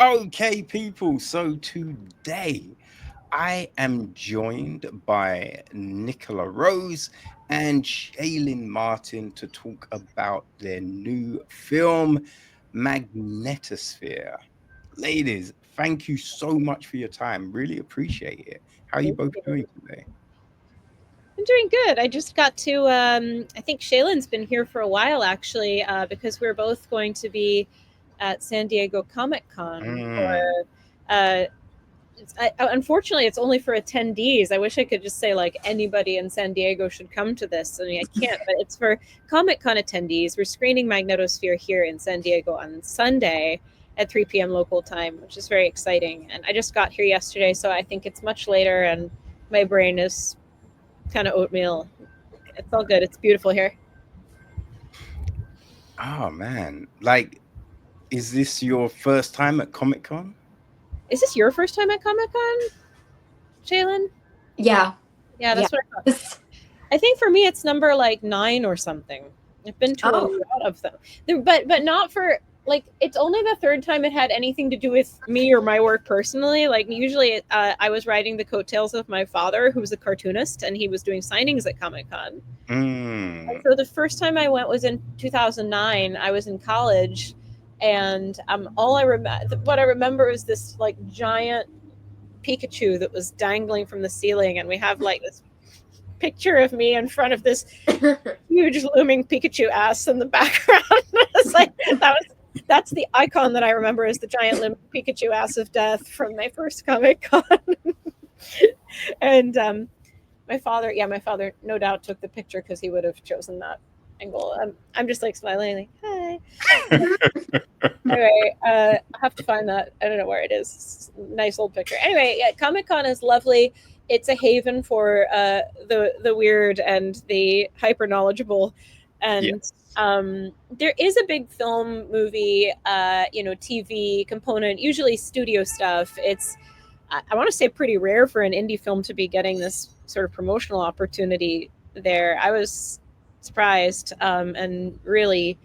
Okay, people. So today I am joined by Nicola Rose and Shayelin Martin to talk about their new film, Magnetosphere. Ladies, thank you so much for your time. Really appreciate it. How are you Thank both you. doing today? I'm doing good. I just got to, I think Shaylin's been here for a while actually, because we're both going to be at San Diego Comic Con Mm. for, unfortunately, it's only for attendees. I wish I could just say like anybody in San Diego should come to this. I mean, I can't, but it's for Comic Con attendees. We're screening Magnetosphere here in San Diego on Sunday at 3 p.m. local time, which is very exciting. And I just got here yesterday, so I think it's much later, and my brain is kind of oatmeal. It's all good. It's beautiful here. Oh man. Like, is this your first time at Comic Con? Is this your first time at Comic Con, Shaylin? Yeah. Yeah, Yeah. that's what I thought. I think for me it's number like 9 or something. I've been to a Oh. lot of them, but not for like it's only the third time it had anything to do with me or my work personally. Like usually, I was riding the coattails of my father, who was a cartoonist, and he was doing signings at Comic Con. And Mm. so the first time I went was in 2009. I was in college, and all I remember, what I remember is this like giant Pikachu that was dangling from the ceiling, and we have like this picture of me in front of this huge looming Pikachu ass in the background. It's like that's the icon that I remember as the giant looming Pikachu ass of death from my first Comic Con. And my father no doubt took the picture because he would have chosen that angle. I'm just like smiling, like hi. Anyway, I have to find that. I don't know where it is. Nice old picture. Anyway, yeah, Comic Con is lovely. It's a haven for the weird and the hyper knowledgeable, Yeah. and there is a big film, movie, TV component. Usually studio stuff. It's I want to say pretty rare for an indie film to be getting this sort of promotional opportunity there. I was surprised and really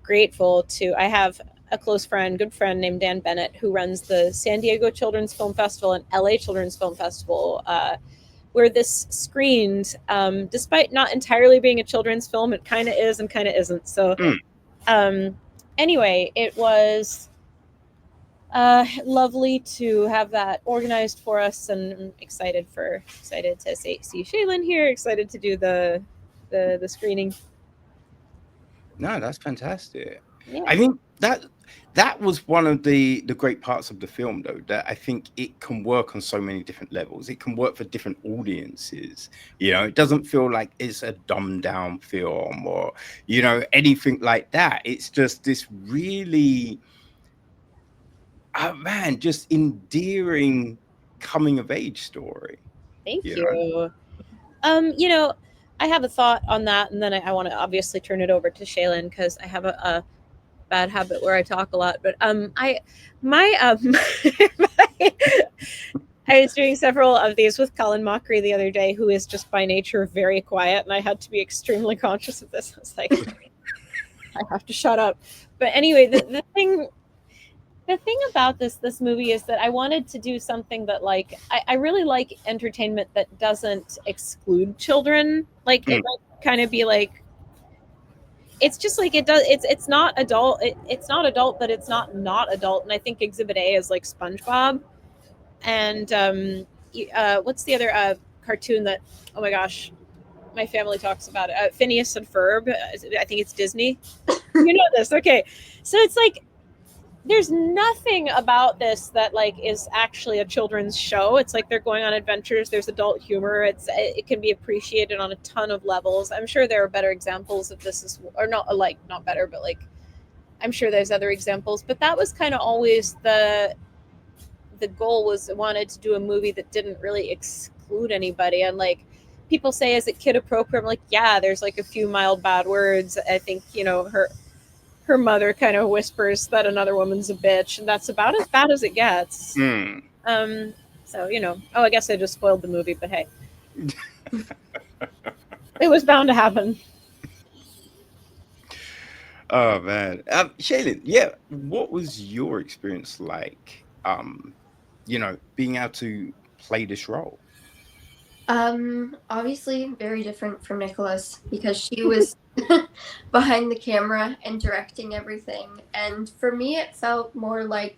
grateful to. I have a close friend, good friend named Dan Bennett, who runs the San Diego Children's Film Festival and LA Children's Film Festival, where this screened. Despite not entirely being a children's film, it kind of is and kind of isn't. So, Mm. um, anyway, it was lovely to have that organized for us, and I'm excited to see Shaylin here. Excited to do the screening. No, that's fantastic. Yeah. I think that was one of the great parts of the film, though, that I think it can work on so many different levels. It can work for different audiences. It doesn't feel like it's a dumbed down film or anything like that. It's just this really, man, just endearing coming of age story. Thank You know. you. You know, I have a thought on that, and then I want to obviously turn it over to Shaylin because I have a bad habit where I talk a lot. But my my, I was doing several of these with Colin Mockery the other day, who is just by nature very quiet, and I had to be extremely conscious of this. I was like, I have to shut up. But anyway, the thing about this movie is that I wanted to do something that like I really like entertainment that doesn't exclude children. Like it Mm. might kind of be like it's just like it does it's not adult it's not adult, but it's not adult. And I think Exhibit A is like SpongeBob. And what's the other cartoon that, oh my gosh, my family talks about it, Phineas and Ferb. I think it's Disney. You know this, okay? So it's like there's nothing about this that like is actually a children's show. It's like they're going on adventures. There's adult humor. It can be appreciated on a ton of levels. I'm sure there are better examples of this, or not like not better, but like I'm sure there's other examples. But that was kind of always the goal, was I wanted to do a movie that didn't really exclude anybody. And like people say, is it kid appropriate? I'm like, yeah, there's like a few mild bad words. I think her mother kind of whispers that another woman's a bitch, and that's about as bad as it gets. Mm. Um, so oh, I guess I just spoiled the movie, but hey, it was bound to happen. Oh man, Shaylin, yeah, what was your experience like? Being able to play this role. Obviously very different from Nicola's because she was behind the camera and directing everything. And for me, it felt more like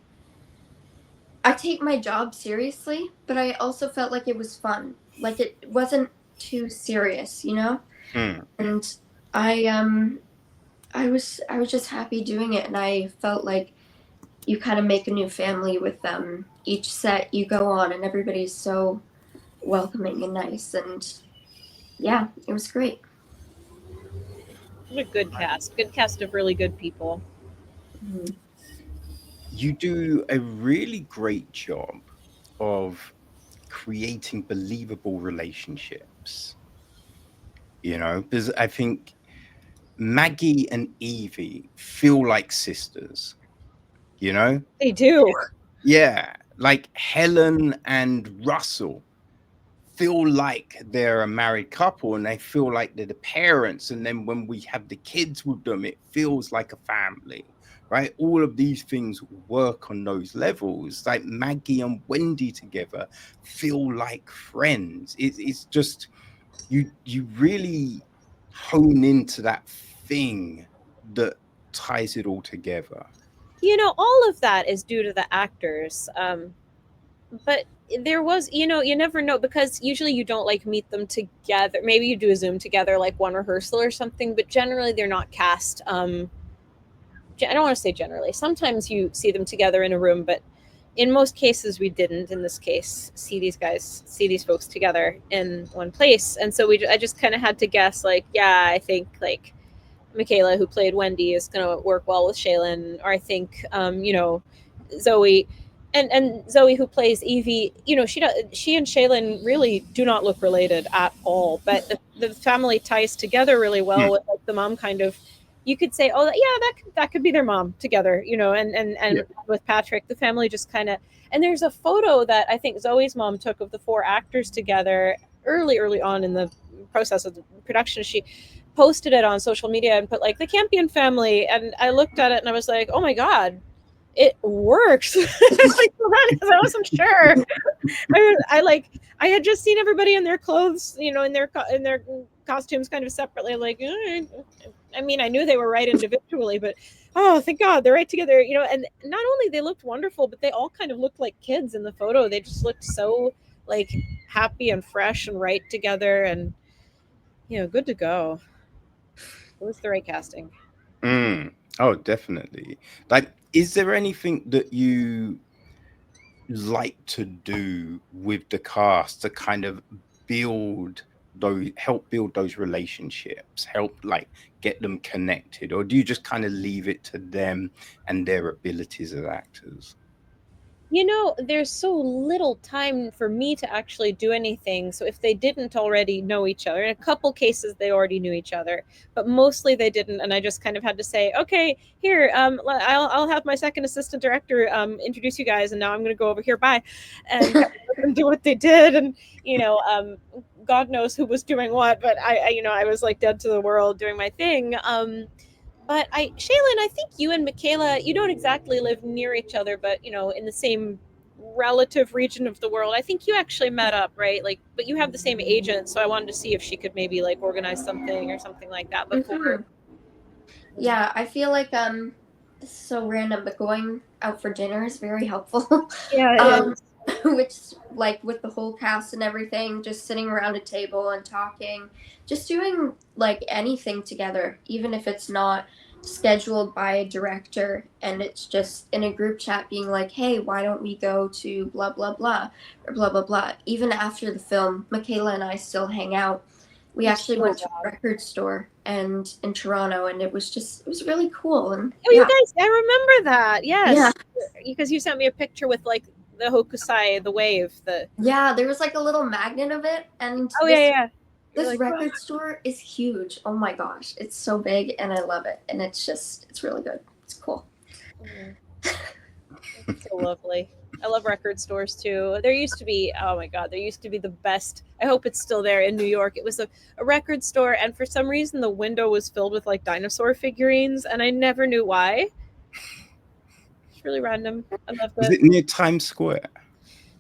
I take my job seriously, but I also felt like it was fun. Like it wasn't too serious, you know? Mm. And I was just happy doing it, and I felt like you kind of make a new family with them. Each set you go on and everybody's so welcoming and nice, and yeah, it was great. What a good cast of really good people. Mhm. You do a really great job of creating believable relationships, because I think Maggie and Evie feel like sisters, you know? They do. Yeah, like Helen and Russell feel like they're a married couple and they feel like they're the parents. And then when we have the kids with them, it feels like a family, right? All of these things work on those levels. Like Maggie and Wendy together feel like friends. It's just you really hone into that thing that ties it all together. All of that is due to the actors. But there was, you never know because usually you don't like meet them together. Maybe you do a Zoom together, like one rehearsal or something, but generally they're not cast. I don't want to say generally. Sometimes you see them together in a room, but in most cases we didn't. In this case, see these folks together in one place, and so I just kind of had to guess. Like, yeah, I think like Michaela, who played Wendy, is going to work well with Shayelin, or I think Zooey. And Zooey, who plays Evie, she and Shayelin really do not look related at all, but the family ties together really well Hmm. with like the mom kind of. You could say, oh, yeah, that could be their mom together, and Yeah. with Patrick, the family just kind of. And there's a photo that I think Zoe's mom took of the four actors together early on in the process of the production. She posted it on social media and put like the Campion family, and I looked at it and I was like, oh my god, it works. Like, I wasn't sure. I had just seen everybody in their clothes, in their costumes, kind of separately. Like, I mean, I knew they were right individually, but oh, thank God they're right together. And not only they looked wonderful, but they all kind of looked like kids in the photo. They just looked so like happy and fresh and right together, and good to go. It was the right casting. Mm. Oh, definitely. Like, is there anything that you like to do with the cast to kind of build help build those relationships, help like get them connected, or do you just kind of leave it to them and their abilities as actors? There's so little time for me to actually do anything. So if they didn't already know each other, in a couple cases they already knew each other, but mostly they didn't. And I just kind of had to say, okay, here, I'll have my second assistant director introduce you guys, and now I'm going to go over here. Bye, and kind of let them do what they did, and God knows who was doing what, but I was like dead to the world doing my thing. But Shaylin, I think you and Michaela, you don't exactly live near each other, but in the same relative region of the world. I think you actually met up, right? Like, but you have the same agent, so I wanted to see if she could maybe like organize something or something like that before. Mhm. Yeah, I feel like this is so random, but going out for dinner is very helpful. Yeah, it um, is. which like with the whole cast and everything, just sitting around a table and talking, just doing like anything together, even if it's not scheduled by a director and it's just in a group chat being like, hey, why don't we go to blah blah blah or blah blah blah. Even after the film, Michaela and I still hang out. We actually went to a record store and in Toronto, and it was really cool. And Oh, you yeah, guys, I remember that. yeah, Yes, because you sent me a picture with like the Hokusai, the wave, the. yeah. There was like a little magnet of it, and Oh yeah, yeah. You're this like, oh. record store is huge. Oh my gosh, it's so big, and I love it. And it's really good. It's cool. Mm. It's so lovely. I love record stores too. There used to be, oh my God, there used to be the best. I hope it's still there in New York. It was a record store, and for some reason, the window was filled with like dinosaur figurines, and I never knew why. It's really random. I love Was that. it near Times Square?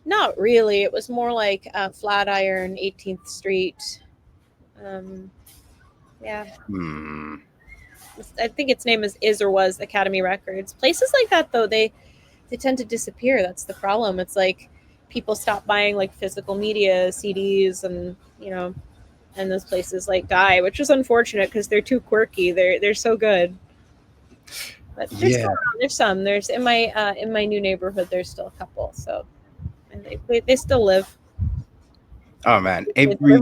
Not really. It was more like Flatiron, 18th Street. Yeah. I think its name is or was Academy Records. Places like that, though, they tend to disappear. That's the problem. It's like people stop buying like physical media, CDs, and and those places like die, which is unfortunate because they're too quirky. They're so good. But there's Yeah. there's some. There's in my new neighborhood. There's still a couple. So, and they still live. Oh man, every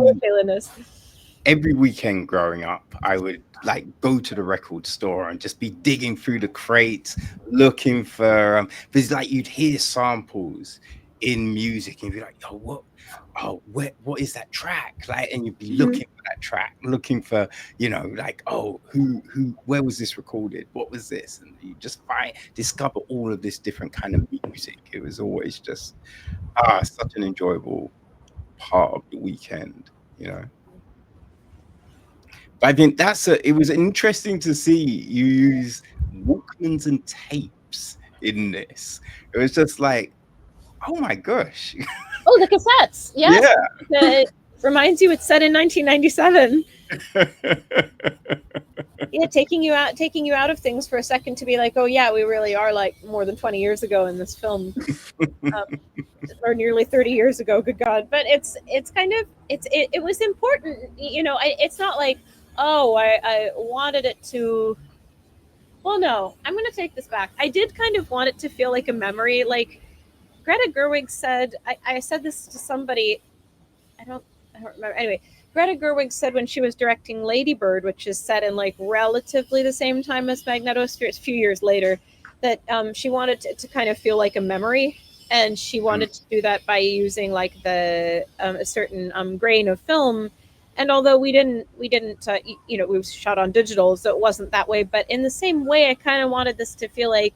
weekend growing up, I would like go to the record store and just be digging through the crates, looking for because like you'd hear samples in music and you'd be like, yo, what is that track? Like, and you'd be looking for that track, looking for, like, who where was this recorded? What was this? And you just discover all of this different kind of music. It was always just such an enjoyable part of the weekend, I think it was interesting to see you use Walkmans and tapes in this. It was just like, oh my gosh. Oh, the cassettes. Yes. Yeah. It reminds you it's set in 1997. Yeah, taking you out of things for a second to be like, oh yeah, we really are like more than 20 years ago in this film. Or nearly 30 years ago, good God. But it's kind of it was important, it's not like, oh, I wanted it to. Well, no, I'm going to take this back. I did kind of want it to feel like a memory. Like Greta Gerwig said, I said this to somebody, I don't remember. Anyway, Greta Gerwig said when she was directing Lady Bird, which is set in like relatively the same time as Magnetosphere, it's a few years later, that she wanted to kind of feel like a memory. And she wanted to do that by using like a certain grain of film. And although we didn't, it was shot on digital, so it wasn't that way. But in the same way, I kind of wanted this to feel like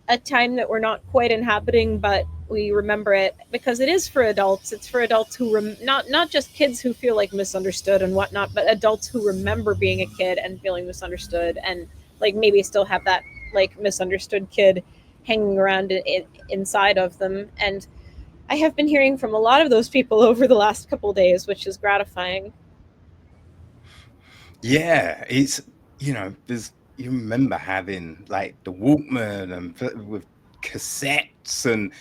a time that we're not quite inhabiting, but we remember it because it is for adults. It's for adults who not just kids who feel like misunderstood and whatnot, but adults who remember being a kid and feeling misunderstood, and like maybe still have that like misunderstood kid hanging around inside of them. And I have been hearing from a lot of those people over the last couple of days, which is gratifying. Yeah, it's there's you remember having like the Walkman and with cassettes and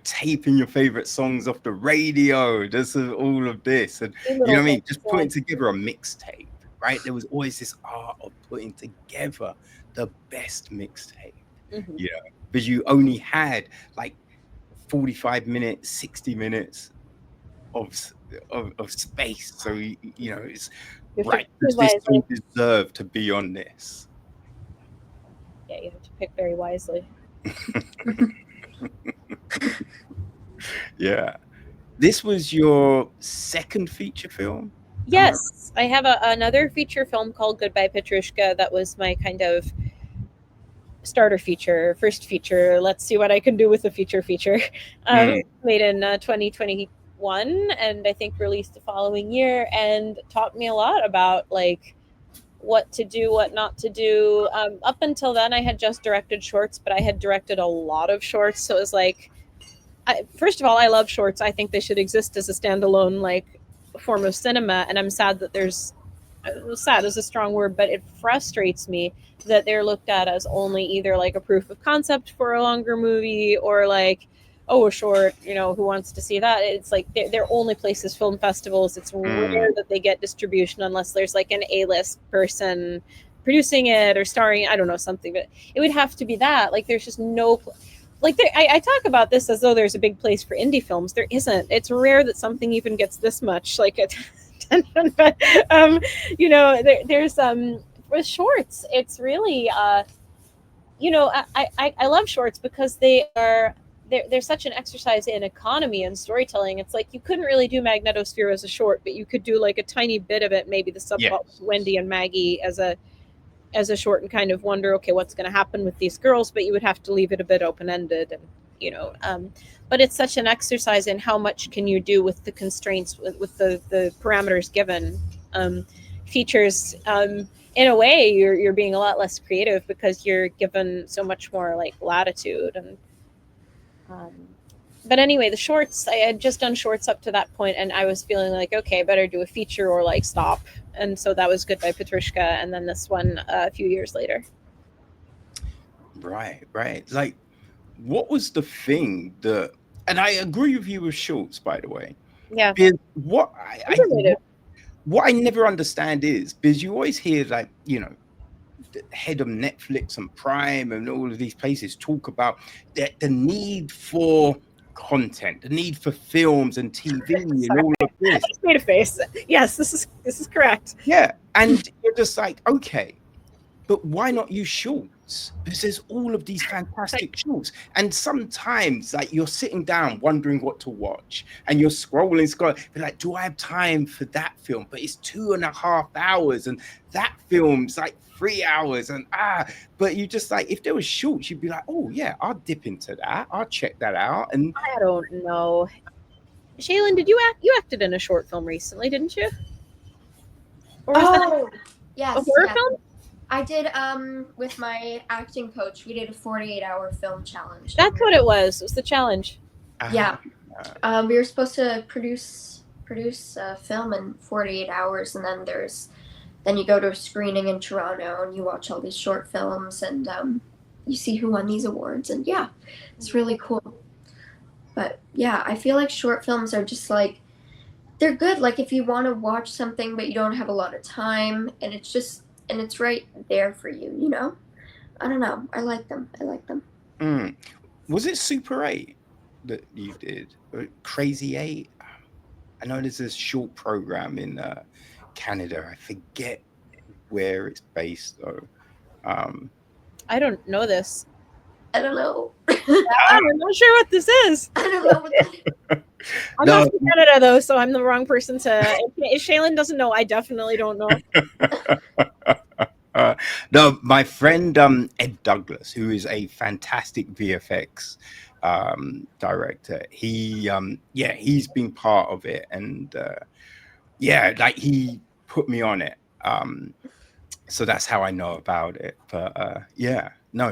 taping your favorite songs off the radio. There's all of this, and what I mean, just putting together a mixtape, right? There was always this art of putting together the best mixtape, because you only had like 45 minutes, 60 minutes of space, so it's right. Does this song deserve to be on this? Yeah, you have to pick very wisely. Yeah. This was your second feature film? Yes, I have another feature film called Goodbye Petrushka. That was my kind of starter feature, first feature. Let's see what I can do with a feature. Made in 2021, and I think released the following year, and taught me a lot about like what to do, what not to do. Up until then, I had just directed shorts, but I had directed a lot of shorts. So it was like, first of all, I love shorts. I think they should exist as a standalone like form of cinema. And I'm sad that sad is a strong word, but it frustrates me that they're looked at as only either like a proof of concept for a longer movie or like, oh, a short, who wants to see that? It's like they're only places film festivals. It's rare that they get distribution unless there's like an A-list person producing it or starring, I don't know, something. But it would have to be that. Like there's just no, like I talk about this as though there's a big place for indie films. There isn't. It's rare that something even gets this much like attention. But there's with shorts, it's really I love shorts because they're such an exercise in economy and storytelling. It's like you couldn't really do Magnetosphere as a short, but you could do like a tiny bit of it, maybe the subplot with Wendy and Maggie as as a short and kind of wonder, okay, what's going to happen with these girls, but you would have to leave it a bit open-ended, and but it's such an exercise in how much can you do with the constraints, with the parameters given. Features, in a way, you're being a lot less creative because you're given so much more like latitude. And but anyway, the shorts, I had just done shorts up to that point, and I was feeling like, okay, I better do a feature or like stop. And so that was Goodbye Petrushka, and then this one a few years later. Right. Like, what was the thing that? And I agree with you with shorts, by the way. Yeah. Because what I never understand is, because you always hear, like, the head of Netflix and Prime and all of these places talk about the need for content, the need for films and TV and all of this. I just made a face. Yes, this is correct. Yeah, and you're just like, okay, but why not use shorts? Because there's all of these fantastic shorts, and sometimes, like, you're sitting down wondering what to watch, and you're scrolling, you're like, do I have time for that film? But it's 2.5 hours, and that film's like 3 hours, and but you just, like, if there was shorts, you'd be like, oh yeah, I'll dip into that, I'll check that out. And I don't know. Shayelin, did you acted in a short film recently, didn't you? Or was that yes, a horror film? I did with my acting coach. We did a 48-hour film challenge. That's what it was. It was the challenge. Yeah. We were supposed to produce a film in 48 hours, and then you go to a screening in Toronto and you watch all these short films, and you see who won these awards, and yeah, it's really cool. But yeah, I feel like short films are just like, they're good, like if you want to watch something but you don't have a lot of time, and it's right there for you, I don't know. I like them. Was it Super 8 that you did? Or Crazy 8? I know there's this short program in Canada. I forget where it's based, though. I don't know this. I don't know. I'm not sure what this is. I don't know what that is. I'm not from Canada, though, so I'm the wrong person to. If Shayelin doesn't know, I definitely don't know. No, my friend Ed Douglas, who is a fantastic VFX director, he's been part of it, and like, he put me on it, so that's how I know about it. But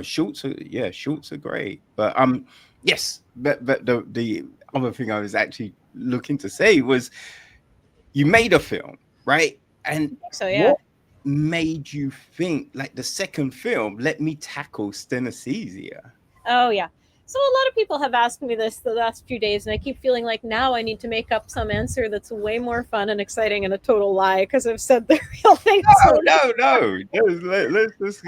shorts are great. But yes, but the other thing I was actually looking to say was, you made a film, right? And so yeah. What made you think, like, the second film, let me tackle synesthesia? Oh yeah. So a lot of people have asked me this the last few days, and I keep feeling like now I need to make up some answer that's way more fun and exciting and a total lie, because I've said the real thing. No. Let's just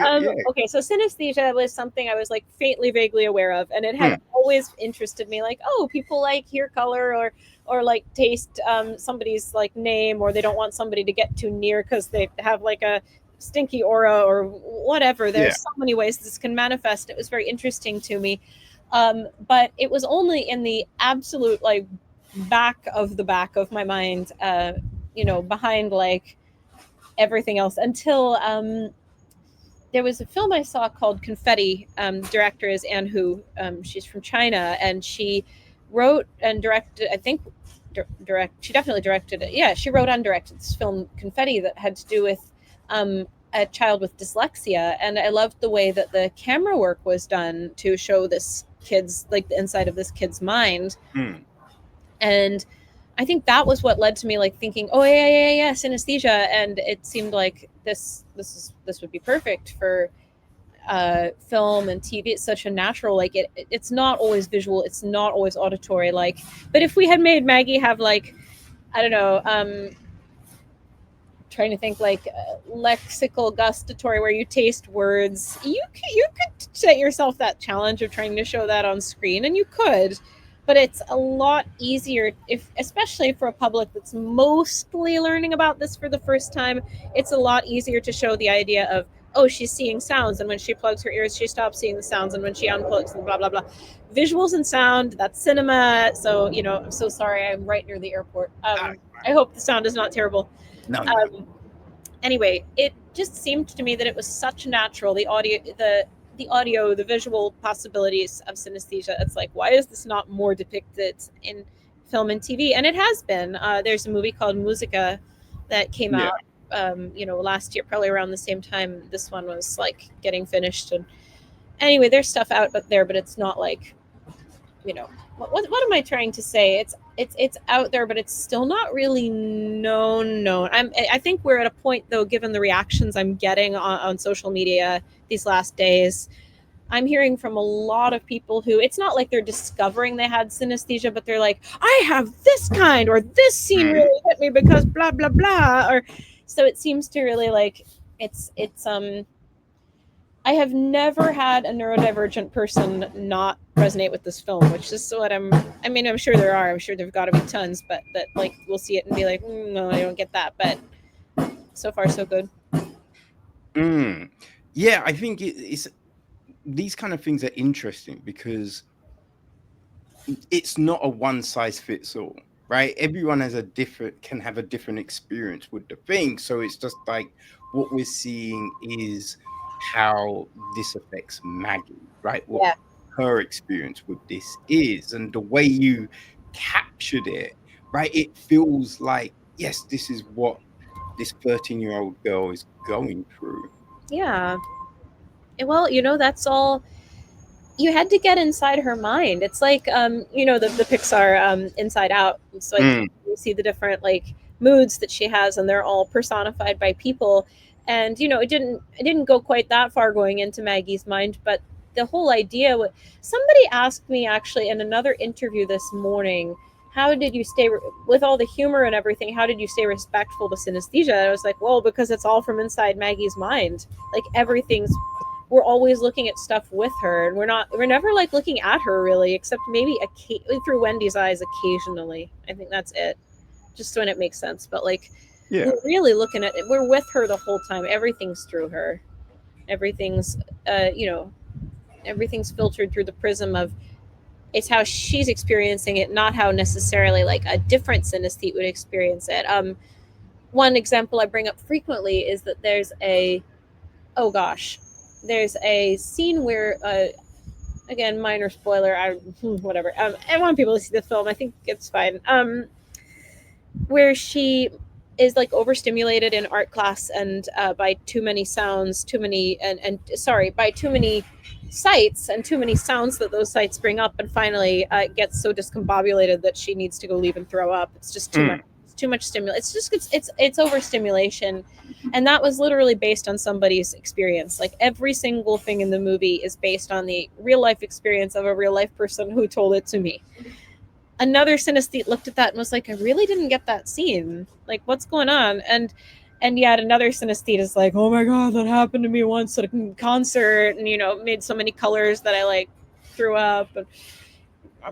Okay, so synesthesia was something I was like faintly, vaguely aware of, and it had always interested me. Like, oh, people like hear color or like taste somebody's like name, or they don't want somebody to get too near because they have like a stinky aura or whatever. There's so many ways this can manifest. It was very interesting to me. But it was only in the absolute like back of my mind, behind like everything else, until there was a film I saw called Confetti. Director is Anne Hu. She's from China, and she wrote and directed, I think she definitely directed it. Yeah, she wrote and directed this film Confetti that had to do with a child with dyslexia, and I loved the way that the camera work was done to show this kid's, like, the inside of this kid's mind. And I think that was what led to me like thinking, oh yeah, synesthesia, and it seemed like this would be perfect for film and TV. It's such a natural, like, it's not always visual, it's not always auditory, like, but if we had made Maggie have, like, I don't know, trying to think, like, lexical gustatory, where you taste words, you could set yourself that challenge of trying to show that on screen, and you could, but it's a lot easier, especially for a public that's mostly learning about this for the first time. It's a lot easier to show the idea of, oh, she's seeing sounds, and when she plugs her ears, she stops seeing the sounds, and when she unplugs, and blah blah blah. Visuals and sound, that's cinema. So, I'm so sorry, I'm right near the airport. I hope the sound is not terrible. No. Anyway, it just seemed to me that it was such natural. The audio, the visual possibilities of synesthesia. It's like, why is this not more depicted in film and TV? And it has been. There's a movie called Musica that came out, last year, probably around the same time this one was like getting finished. And anyway, there's stuff out there, but it's not like, what am I trying to say? It's out there, but it's still not really known. I think we're at a point, though, given the reactions I'm getting on social media these last days. I'm hearing from a lot of people who, it's not like they're discovering they had synesthesia, but they're like, I have this kind, or this scene really hit me because blah blah blah. Or so it seems to really like it's I have never had a neurodivergent person not resonate with this film, which is what I'm sure there are. I'm sure there've got to be tons, but that like we'll see it and be like, no, I don't get that. But so far, so good. Yeah, I think it's these kind of things are interesting because it's not a one size fits all, right? Everyone can have a different experience with the thing. So it's just like what we're seeing is how this affects Maggie, right? What her experience with this is, and the way you captured it, right? It feels like, yes, this is what this 13-year-old girl is going through. Yeah. Well, that's all. You had to get inside her mind. It's like, the Pixar Inside Out. So you see the different like moods that she has, and they're all personified by people. And it didn't go quite that far going into Maggie's mind, but the whole idea. Somebody asked me actually in another interview this morning, how did you stay with all the humor and everything? How did you stay respectful to synesthesia? I was like, well, because it's all from inside Maggie's mind. Like we're always looking at stuff with her, and we're never like looking at her really, except maybe through Wendy's eyes occasionally. I think that's it, just when it makes sense. But like, we're really looking at it. We're with her the whole time. Everything's through her. Everything's, everything's filtered through the prism of it's how she's experiencing it, not how necessarily like a different synesthete would experience it. One example I bring up frequently is that there's a scene where, again, minor spoiler, whatever. I want people to see the film. I think it's fine. Where she is like overstimulated in art class and by too many sounds, by too many sights and too many sounds that those sights bring up, and finally gets so discombobulated that she needs to go leave and throw up. It's just too much. Too much stimulus. It's overstimulation, and that was literally based on somebody's experience. Like every single thing in the movie is based on the real life experience of a real life person who told it to me. Another synesthete looked at that and was like, I really didn't get that scene. Like, what's going on? And yet another synesthete is like, oh my god, that happened to me once at a concert, and made so many colors that I like threw up, and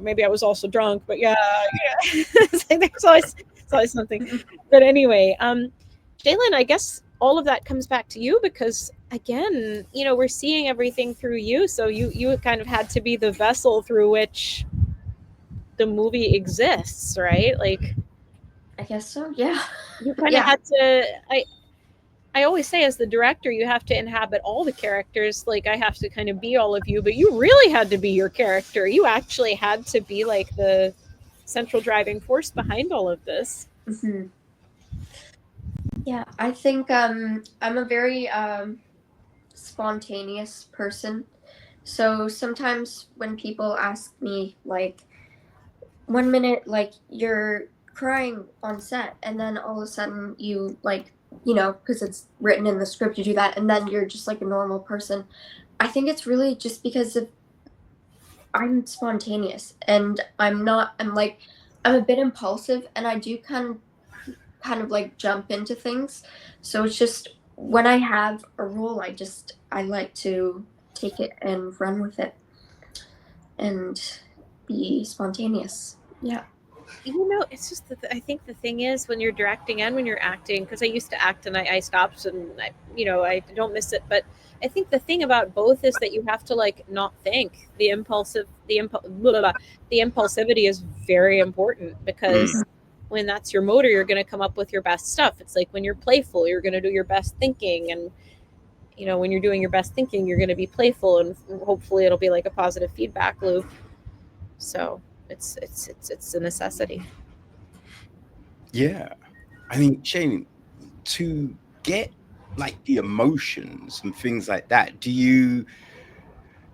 maybe I was also drunk, but yeah. There's always something. But anyway, Shayelin, I guess all of that comes back to you because, again, we're seeing everything through you. So you kind of had to be the vessel through which the movie exists, right? Like, I guess so, yeah. You kind of had to. I always say, as the director, you have to inhabit all the characters. Like, I have to kind of be all of you, but you really had to be your character. You actually had to be like the central driving force behind all of this. Mm-hmm. Yeah, I think I'm a very spontaneous person. So sometimes when people ask me, like, 1 minute, like, you're crying on set, and then all of a sudden you, like, because it's written in the script, you do that, and then you're just like a normal person. I think it's really just because I'm spontaneous, and I'm a bit impulsive, and I do kind of like jump into things. So it's just when I have a role, I like to take it and run with it and be spontaneous. Yeah. It's just I think the thing is, when you're directing and when you're acting, because I used to act and I stopped, and I don't miss it, but I think the thing about both is that you have to like not think. The impulsivity is very important, because when that's your motor, you're going to come up with your best stuff. It's like when you're playful, you're going to do your best thinking. And, you know, when you're doing your best thinking, you're going to be playful, and hopefully it'll be like a positive feedback loop. So it's a necessity. Yeah. I mean, Shayelin, to get like the emotions and things like that, do you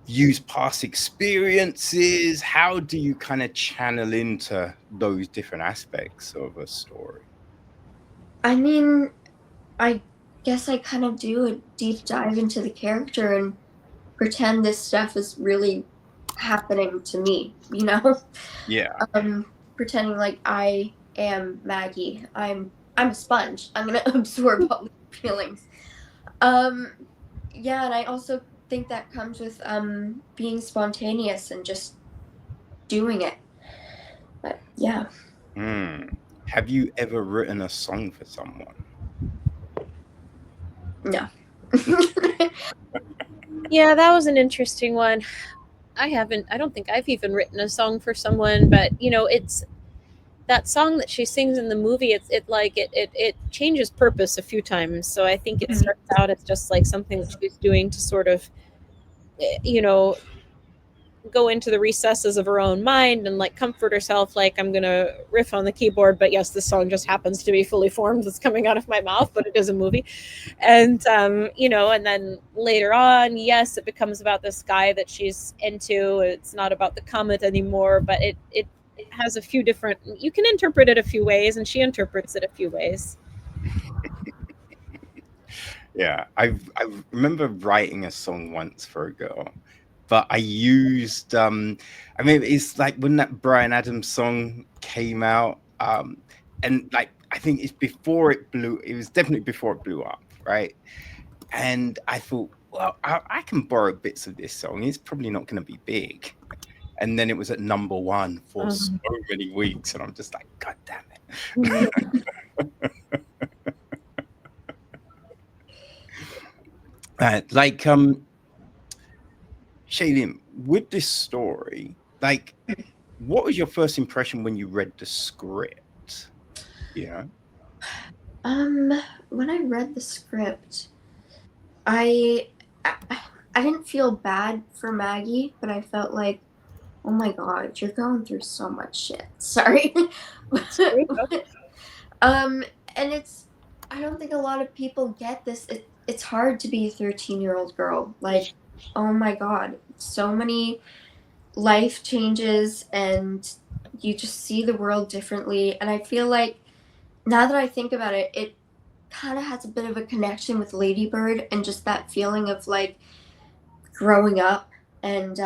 use past experiences? How do you kind of channel into those different aspects of a story? I mean, I guess I kind of do a deep dive into the character and pretend this stuff is really happening to me, you know? Yeah. Pretending like I am Maggie. I'm a sponge. I'm gonna absorb all the feelings. Yeah, and I also think that comes with being spontaneous and just doing it. But yeah. Have you ever written a song for someone? No. Yeah, that was an interesting one. I don't think I've even written a song for someone, but you know, it's that song that she sings in the movie. It changes purpose a few times. So I think it starts out as just like something that she's doing to sort of, you know, go into the recesses of her own mind and like comfort herself, like, I'm gonna riff on the keyboard, but yes, this song just happens to be fully formed that's coming out of my mouth, but it is a movie. And you know, and then later on, yes, it becomes about this guy that she's into. It's not about the comet anymore, but it has a few different, you can interpret it a few ways, and she interprets it a few ways. Yeah, I remember writing a song once for a girl, but I used I mean, it's like when that Bryan Adams song came out, and like I think it's before it blew. It was definitely before it blew up, right? And I thought, well, I can borrow bits of this song. It's probably not going to be big. And then it was at #1 for so many weeks, and I'm just like, God damn it. Like Shayelin, with this story, like, what was your first impression when you read the script? Yeah. When I read the script, I didn't feel bad for Maggie, but I felt like, oh my god, you're going through so much shit. Sorry. And I don't think a lot of people get this. It's hard to be a 13-year-old girl. Like, oh my god, so many life changes, and you just see the world differently. And I feel like now that I think about it, it kind of has a bit of a connection with Lady Bird, and just that feeling of like growing up and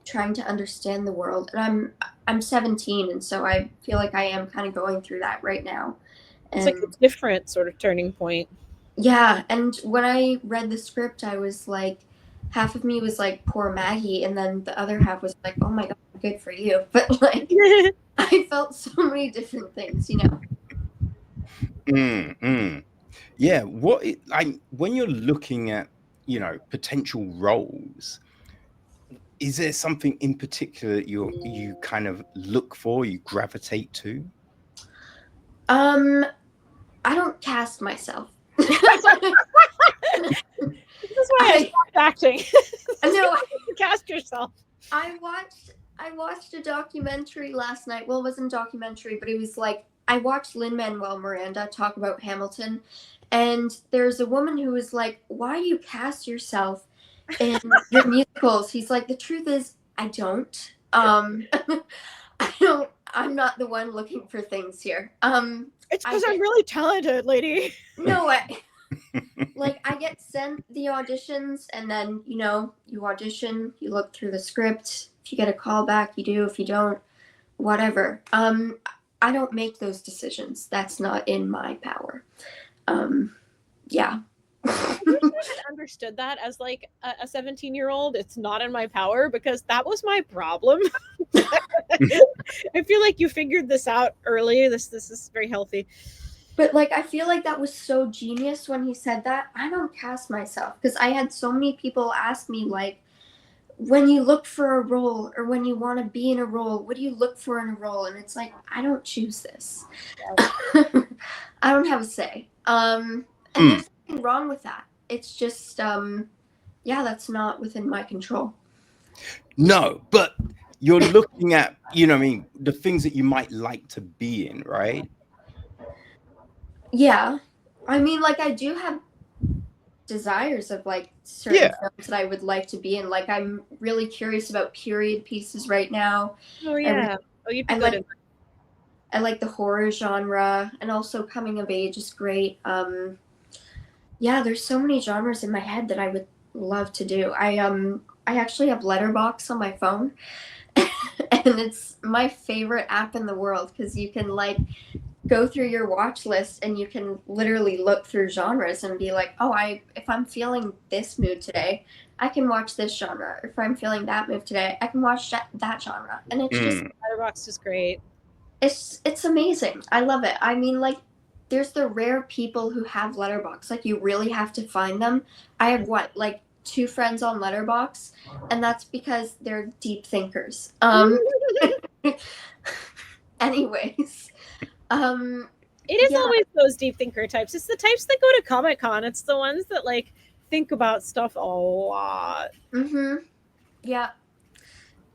trying to understand the world. And I'm 17, and so I feel like I am kind of going through that right now. It's like a different sort of turning point. Yeah, and when I read the script, I was like, half of me was like, poor Maggie, and then the other half was like, oh my god, good for you. But like, I felt so many different things, you know. Yeah, like when you're looking at, you know, potential roles, is there something in particular that you kind of look for, you gravitate to? I don't cast myself. This is why I stopped acting. No, cast yourself. I watched a documentary last night. Well, it wasn't a documentary, but it was like, I watched Lin-Manuel Miranda talk about Hamilton, and there's a woman who was like, why do you cast yourself in your musicals? He's like, the truth is, I don't. I'm not the one looking for things here. It's because I'm really talented, lady. No way. Like, I get sent the auditions, and then, you know, you audition, you look through the script. If you get a call back, you do. If you don't, whatever. I don't make those decisions. That's not in my power. Yeah. I wish I had understood that as like a 17-year-old. It's not in my power, because that was my problem. I feel like you figured this out early. This is very healthy. But like, I feel like that was so genius when he said that. I don't cast myself, because I had so many people ask me like, when you look for a role or when you want to be in a role, what do you look for in a role? And it's like, I don't choose this. I don't have a say. And there's nothing wrong with that. It's just, that's not within my control. No, but you're looking at, the things that you might like to be in, right? Yeah. I mean, like, I do have desires of like certain films that I would like to be in. Like, I'm really curious about period pieces right now. Oh yeah. You'd be good. I like the horror genre, and also coming of age is great. There's so many genres in my head that I would love to do. I actually have Letterboxd on my phone, and it's my favorite app in the world because you can like go through your watch list and you can literally look through genres and be like, if I'm feeling this mood today, I can watch this genre. If I'm feeling that mood today, I can watch that genre. And it's just Letterboxd is great. It's amazing. I love it. I mean, like, there's the rare people who have Letterboxd. Like, you really have to find them. I have like 2 friends on Letterboxd, and that's because they're deep thinkers. Anyways, it is always those deep thinker types. It's the types that go to Comic-Con. It's the ones that like think about stuff a lot. Yeah.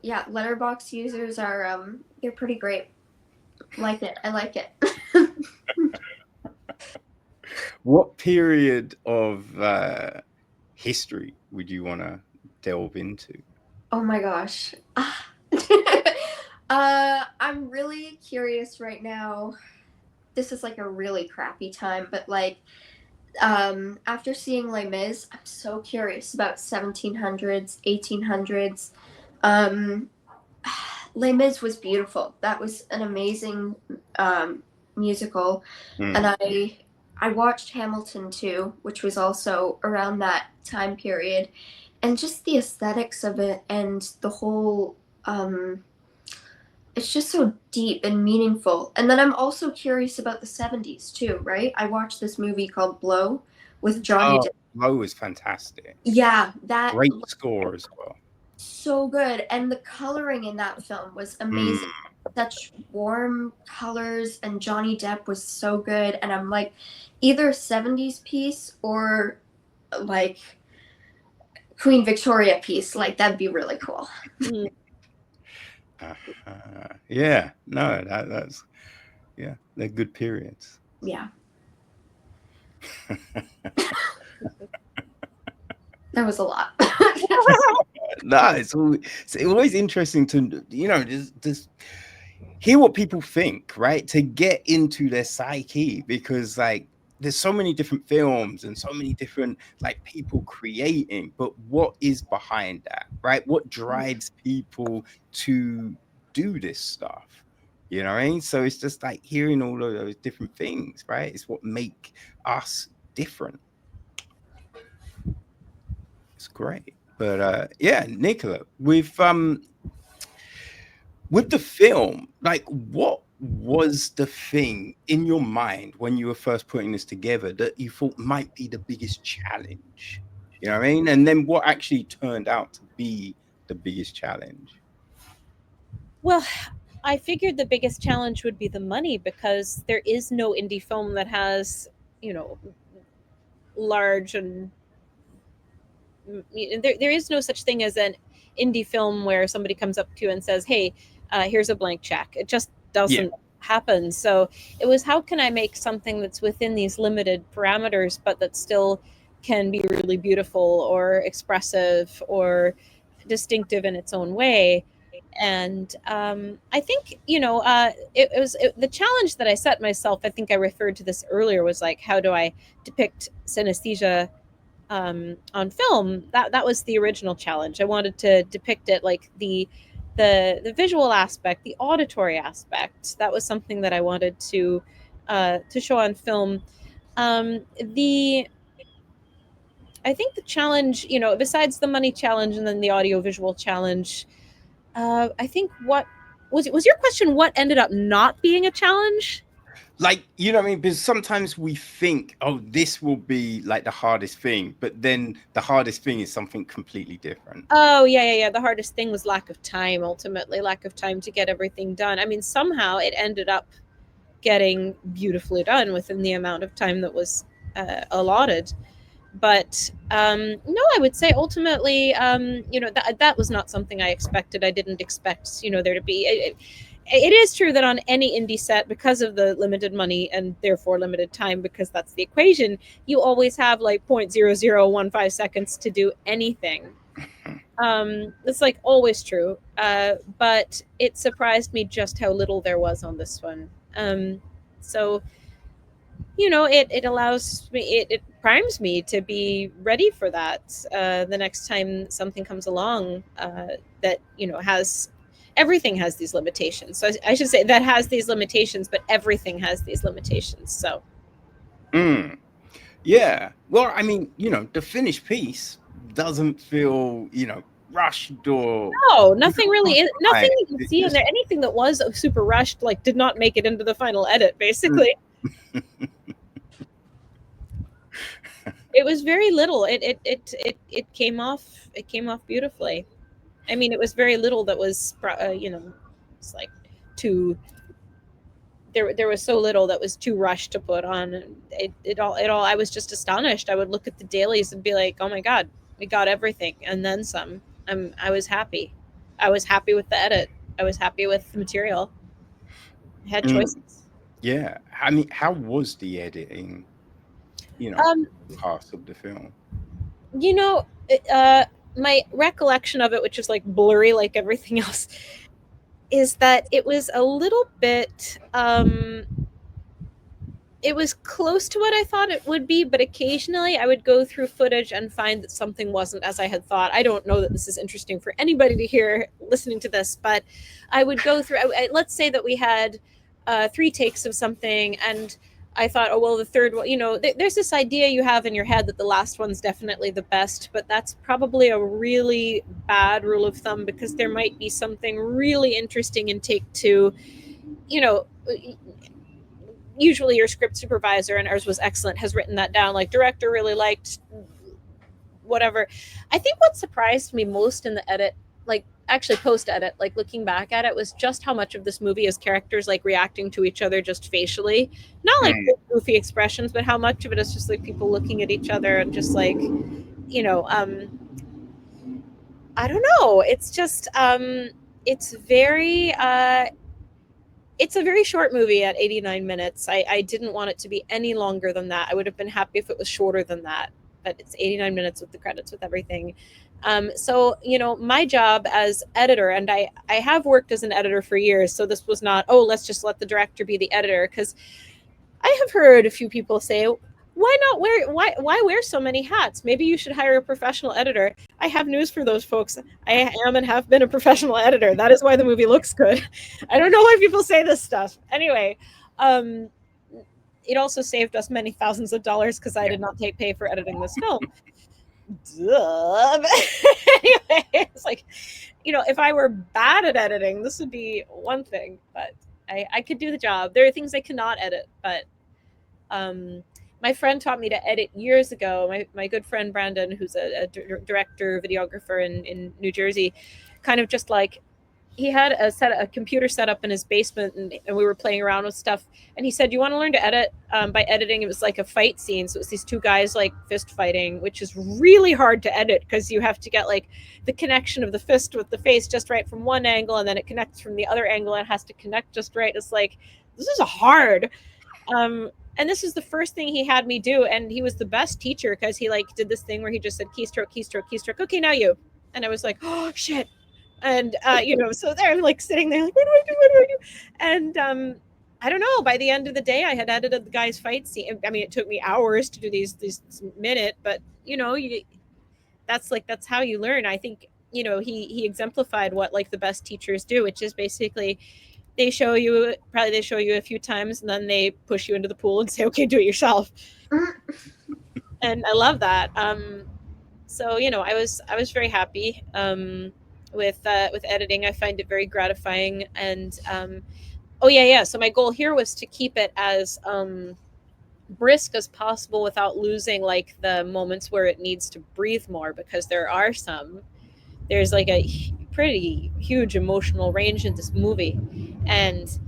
Letterboxd users are they're pretty great. Like it. I like it. What period of history would you want to delve into? Oh my gosh. I'm really curious right now. This is like a really crappy time, but like after seeing Les Mis, I'm so curious about 1700s, 1800s. Les Mis was beautiful. That was an amazing musical. And I watched Hamilton too, which was also around that time period. And just the aesthetics of it and the whole, it's just so deep and meaningful. And then I'm also curious about the 70s too, right? I watched this movie called Blow with Johnny Depp. Blow is fantastic. Yeah, that great score as well. So good. And the coloring in that film was amazing. Such warm colors, and Johnny Depp was so good. And I'm like, either 70s piece or like Queen Victoria piece. Like, that'd be really cool. Yeah, no, that's they're good periods. Yeah. That was a lot. No, it's always interesting to just hear what people think, right? To get into their psyche, because like there's so many different films and so many different like people creating, but what is behind that, right? What drives people to do this stuff? You know what I mean? So it's just like hearing all of those different things, right? It's what make us different. It's great. But Nicola, with the film, like what was the thing in your mind when you were first putting this together that you thought might be the biggest challenge? You know what I mean? And then what actually turned out to be the biggest challenge? Well, I figured the biggest challenge would be the money, because there is no indie film that has, large and there is no such thing as an indie film where somebody comes up to you and says, hey, here's a blank check. It just doesn't happen. So it was, how can I make something that's within these limited parameters, but that still can be really beautiful or expressive or distinctive in its own way? And I think, the challenge that I set myself, I think I referred to this earlier, was like, how do I depict synesthesia on film? That was the original challenge. I wanted to depict it like the visual aspect, the auditory aspect. That was something that I wanted to show on film. I think the challenge, besides the money challenge and then the audiovisual challenge, I think what was your question? What ended up not being a challenge? Like, you know what I mean? Because sometimes we think, oh, this will be like the hardest thing, but then the hardest thing is something completely different. Oh, yeah. The hardest thing was lack of time, ultimately, lack of time to get everything done. I mean, somehow it ended up getting beautifully done within the amount of time that was allotted. But no, I would say ultimately, that was not something I expected. I didn't expect, there to be. It is true that on any indie set, because of the limited money and therefore limited time, because that's the equation, you always have like 0.0015 seconds to do anything. It's like always true. But it surprised me just how little there was on this one. So it allows me, it primes me to be ready for that the next time something comes along that has everything has these limitations. So I should say that has these limitations, but everything has these limitations. So Yeah. Well, I mean, the finished piece doesn't feel, rushed or no, nothing really nothing you can It see in just- there. Anything that was super rushed like did not make it into the final edit, basically. It was very little. It came off beautifully. I mean, it was very little that was it's like too there was so little that was too rushed to put on. It all I was just astonished. I would look at the dailies and be like, oh my god, we got everything and then some. I was happy. I was happy with the edit. I was happy with the material. I had choices. Yeah. I mean, how was the editing, parts of the film? My recollection of it, which is like blurry like everything else, is that it was a little bit it was close to what I thought it would be, but occasionally I would go through footage and find that something wasn't as I had thought. I don't know that this is interesting for anybody to hear listening to this, but I would go through, let's say that we had 3 takes of something, and I thought, oh, well, the third one, there's this idea you have in your head that the last one's definitely the best, but that's probably a really bad rule of thumb, because there might be something really interesting in take 2. Usually your script supervisor, and ours was excellent, has written that down, like director really liked whatever. I think what surprised me most in the edit, like actually post edit, like looking back at it, was just how much of this movie is characters like reacting to each other just facially, not like goofy expressions, but how much of it is just like people looking at each other and just like I don't know, it's just it's very it's a very short movie at 89 minutes. I didn't want it to be any longer than that. I would have been happy if it was shorter than that, but it's 89 minutes with the credits, with everything. So, my job as editor, and I have worked as an editor for years, so this was not, oh, let's just let the director be the editor, because I have heard a few people say, why wear so many hats? Maybe you should hire a professional editor. I have news for those folks. I am and have been a professional editor. That is why the movie looks good. I don't know why people say this stuff. Anyway, it also saved us many thousands of dollars because I did not take pay for editing this film. Duh. Anyway, it's like, if I were bad at editing, this would be one thing, but I could do the job. There are things I cannot edit, but my friend taught me to edit years ago. My good friend Brandon, who's a director, videographer in New Jersey, kind of just like, he had a computer set up in his basement, and we were playing around with stuff. And he said, "You want to learn to edit?" By editing, it was like a fight scene. So it was these 2 guys like fist fighting, which is really hard to edit because you have to get like the connection of the fist with the face just right from one angle, and then it connects from the other angle and it has to connect just right. It's like, this is hard. And this is the first thing he had me do, and he was the best teacher because he like did this thing where he just said keystroke, keystroke, keystroke. Okay, now you. And I was like, oh shit. And so they're like sitting there like, what do I do? And I don't know, by the end of the day I had edited the guy's fight scene. I mean, it took me hours to do these minute, but that's how you learn. I think he exemplified what like the best teachers do, which is basically they show you a few times and then they push you into the pool and say, okay, do it yourself. And I love that. So I was very happy with editing. I find it very gratifying, and Oh yeah. So my goal here was to keep it as brisk as possible without losing like the moments where it needs to breathe more, because there's like a pretty huge emotional range in this movie, and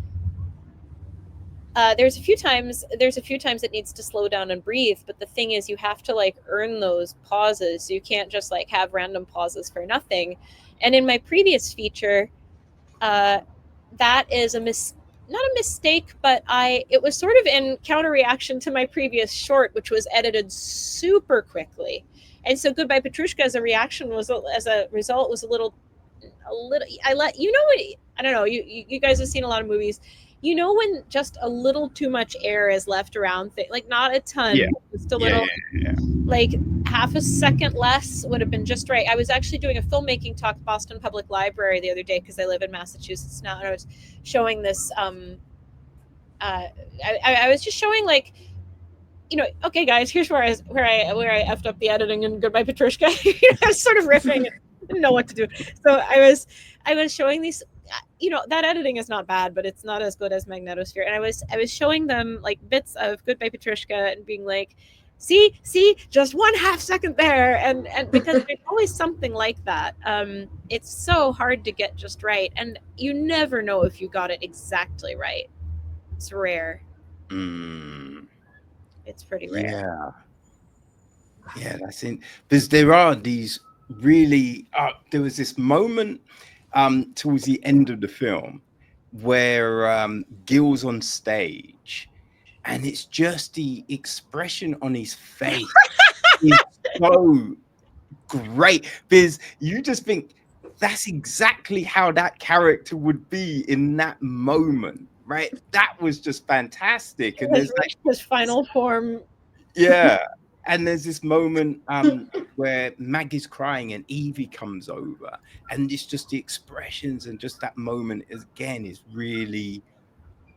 there's a few times it needs to slow down and breathe, but the thing is you have to like earn those pauses. You can't just like have random pauses for nothing. And in my previous feature, that is not a mistake, but it was sort of in counter reaction to my previous short, which was edited super quickly. And so Goodbye Petrushka as a result was a little I don't know, you guys have seen a lot of movies. You know when just a little too much air is left around, like not a ton, Yeah. just a little, like half a second less would have been just right. I was actually doing a filmmaking talk at Boston Public Library the other day because I live in Massachusetts now, and I was showing this. I was just showing like, okay, guys, here's where I effed up the editing in Goodbye Petrushka. I was sort of riffing. I didn't know what to do, so I was showing these. That editing is not bad, but it's not as good as Magnetosphere. And I was showing them like bits of Goodbye Petrushka and being like, see, just 1/2 second there, and because there's always something like that. It's so hard to get just right, and you never know if you got it exactly right. It's rare. It's pretty rare. Yeah, that's in, because there are these really there was this moment towards the end of the film where Gil's on stage, and it's just the expression on his face is so great, because you just think that's exactly how that character would be in that moment, right? That was just fantastic. And there's like his final form. Yeah. And there's this moment where Maggie's crying and Evie comes over, and it's just the expressions, and just that moment is really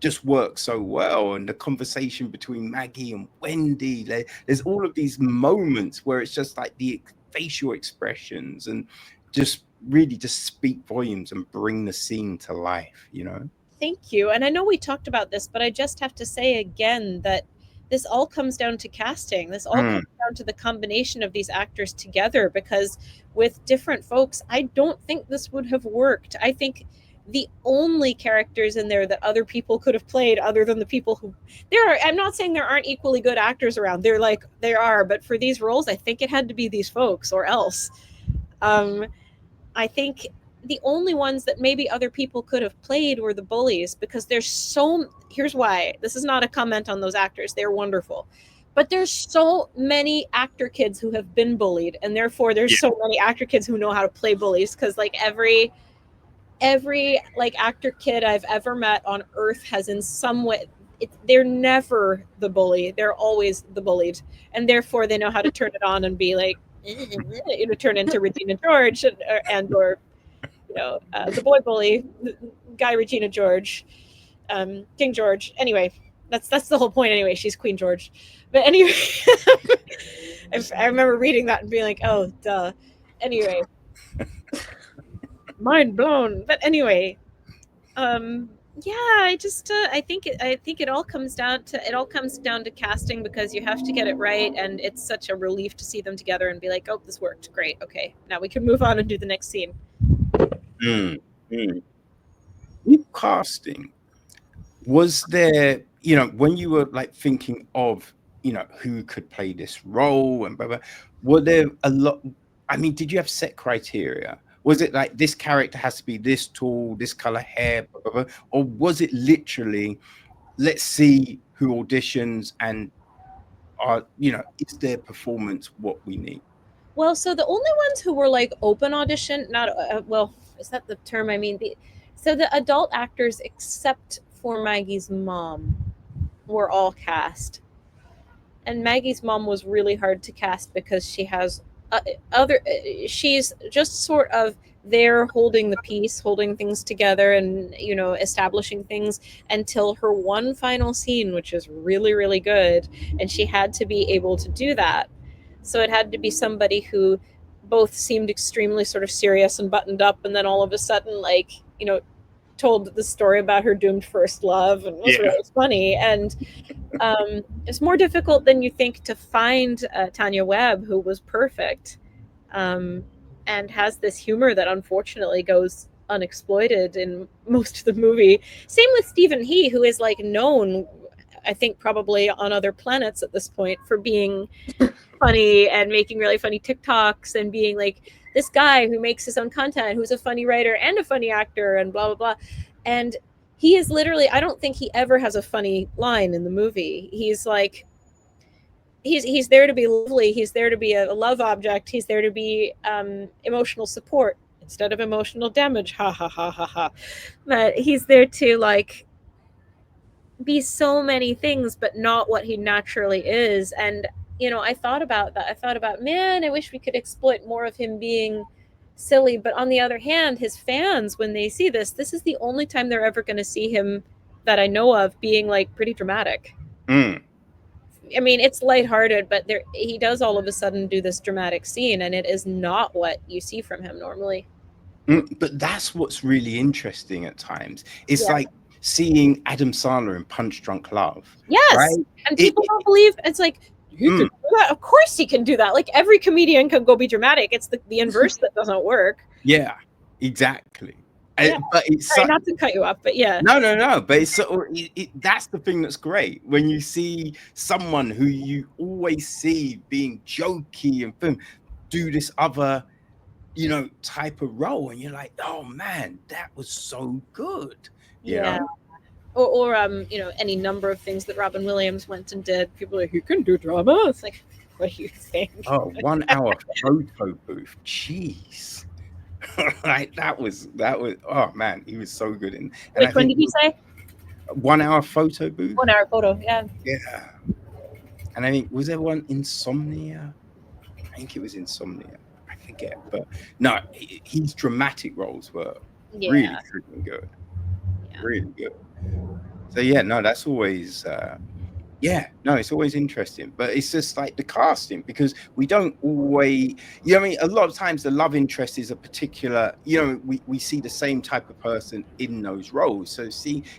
just works so well. And the conversation between Maggie and Wendy, there's all of these moments where it's just like the facial expressions and just really just speak volumes and bring the scene to life, Thank you. And I know we talked about this, but I just have to say again that this all comes down to casting. This all comes down to the combination of these actors together, because with different folks, I don't think this would have worked. I think the only characters in there that other people could have played, other than the people who I'm not saying there aren't equally good actors around. There are, but for these roles, I think it had to be these folks or else. I think the only ones that maybe other people could have played were the bullies, because here's why. This is not a comment on those actors. They're wonderful. But there's so many actor kids who have been bullied, and therefore there's so many actor kids who know how to play bullies, because like every like actor kid I've ever met on earth has in some way, they're never the bully. They're always the bullied, and therefore they know how to turn it on and be like, turn into Regina George or the boy bully, Guy Regina George, King George. Anyway, that's the whole point. Anyway, she's Queen George. But anyway, I remember reading that and being like, oh, duh. Anyway, mind blown. But anyway, I just I think it all comes down to casting, because you have to get it right, and it's such a relief to see them together and be like, oh, this worked great. Okay, now we can move on and do the next scene. With casting, was there, when you were like thinking of, who could play this role and blah, blah, were there a lot? I mean, did you have set criteria? Was it like this character has to be this tall, this color hair, blah, blah, blah, or was it literally, let's see who auditions and is their performance what we need? Well, so the only ones who were like open audition, not is that the term? I mean, so the adult actors, except for Maggie's mom, were all cast. And Maggie's mom was really hard to cast because she has she's just sort of there holding the piece, holding things together, and establishing things until her one final scene, which is really, really good, and she had to be able to do that. So it had to be somebody who both seemed extremely sort of serious and buttoned up, and then all of a sudden, like, told the story about her doomed first love, and it was really funny. And it's more difficult than you think to find Tania Webb, who was perfect, and has this humor that unfortunately goes unexploited in most of the movie. Same with Stephen He, who is like known, I think, probably on other planets at this point for being funny and making really funny TikToks and being like this guy who makes his own content, who's a funny writer and a funny actor and blah, blah, blah. And he is literally, I don't think he ever has a funny line in the movie. He's like, he's there to be lovely. He's there to be a love object. He's there to be emotional support instead of emotional damage. Ha, ha, ha, ha, ha. But he's there to like be so many things, but not what he naturally is. And you know, I thought about that. I thought about, man, I wish we could exploit more of him being silly. But on the other hand, his fans, when they see this is the only time they're ever going to see him that I know of being like pretty dramatic. I mean, it's lighthearted, but he does all of a sudden do this dramatic scene, and it is not what you see from him normally. But that's what's really interesting at times. It's like seeing Adam Sandler in Punch Drunk Love. Yes, right? And people don't believe it's like, he can do that. Of course he can do that. Like every comedian can go be dramatic. It's the inverse that doesn't work. Yeah, exactly. Yeah. But it's sorry, not to cut you off, but yeah. No. But it's that's the thing that's great when you see someone who you always see being jokey and film do this other, you know, type of role, and you're like, oh man, that was so good. You know? Or you know, any number of things that Robin Williams went and did. People are like, you can do drama. It's like, what do you think? Oh, 1 hour photo booth. Jeez. Like that was oh man, he was so good in. Which one did you say? 1 hour photo booth. 1 hour photo, yeah. Yeah. And I think, was there one Insomnia? I think it was Insomnia. I forget, but no, his dramatic roles were really freaking good. Really good. So yeah, no, that's always it's always interesting. But it's just like the casting, because we don't always, you know what I mean, a lot of times the love interest is a particular, you know, we see the same type of person in those roles. So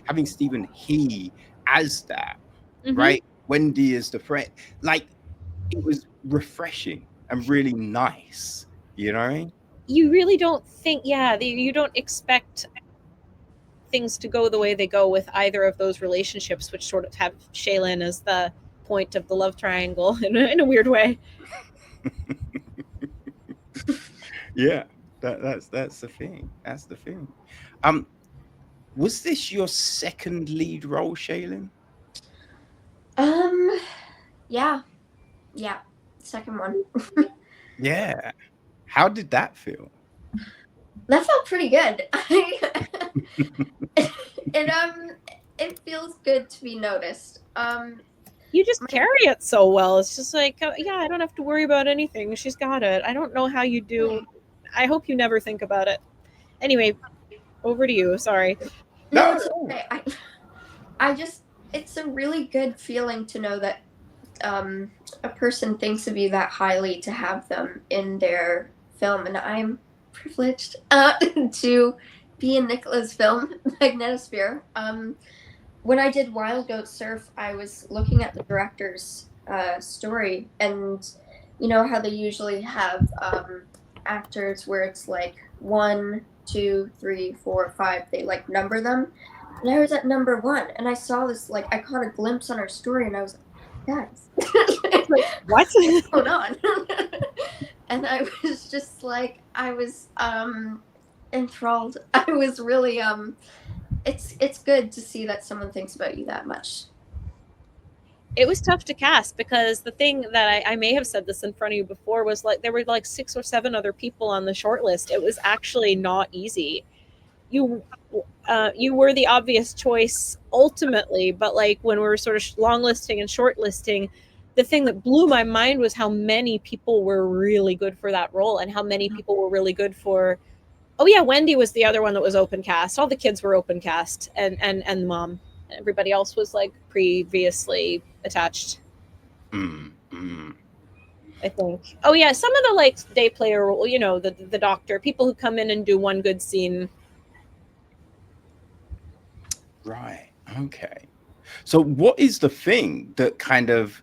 having Stephen He as that, right? Wendy as the friend, like it was refreshing and really nice, you know what I mean? You really don't think, you don't expect things to go the way they go with either of those relationships, which sort of have Shayelin as the point of the love triangle in a weird way. Yeah, that's the thing. That's the thing. Was this your second lead role, Shayelin? Yeah, second one. Yeah. How did that feel? That felt pretty good. It feels good to be noticed. You just carry it so well. It's just like, I don't have to worry about anything. She's got it. I don't know how you do. I hope you never think about it. Anyway, over to you. Sorry. No, it's okay. I just, it's a really good feeling to know that a person thinks of you that highly to have them in their film, and I'm privileged to be in Nicola's film, Magnetosphere. When I did Wild Goat Surf, I was looking at the director's story, and you know how they usually have actors where it's like 1, 2, 3, 4, 5, they like number them, and I was at number 1, and I saw this, like I caught a glimpse on her story, and I was like, guys, like, what's going on? And I was just like, I was enthralled. I was really it's good to see that someone thinks about you that much. It was tough to cast, because the thing that I may have said this in front of you before was like there were like 6 or 7 other people on the short list. It was actually not easy. You were the obvious choice ultimately, but like when we were sort of long listing and short listing, the thing that blew my mind was how many people were really good for that role, and how many people were really good for, Wendy was the other one that was open cast. All the kids were open cast, and mom. Everybody else was like previously attached. I think. Oh yeah, some of the like day player role, you know, the doctor, people who come in and do one good scene. Right. Okay. So what is the thing that kind of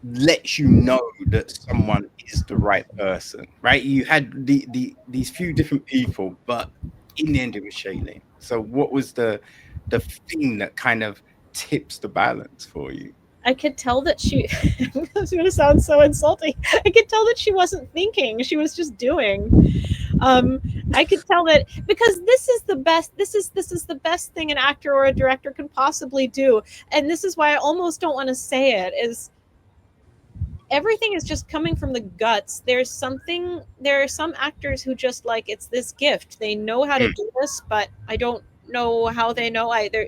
lets you know that someone is the right person, right? You had these few different people, but in the end it was Shayelin. So what was the thing that kind of tips the balance for you? I could tell that she it's going to sound so insulting. I could tell that she wasn't thinking, she was just doing. I could tell that, because this is the best, this is the best thing an actor or a director can possibly do. And this is why I almost don't want to say it, is everything is just coming from the guts. There are some actors who just, like, it's this gift. They know how to do this, but I don't know how they know. I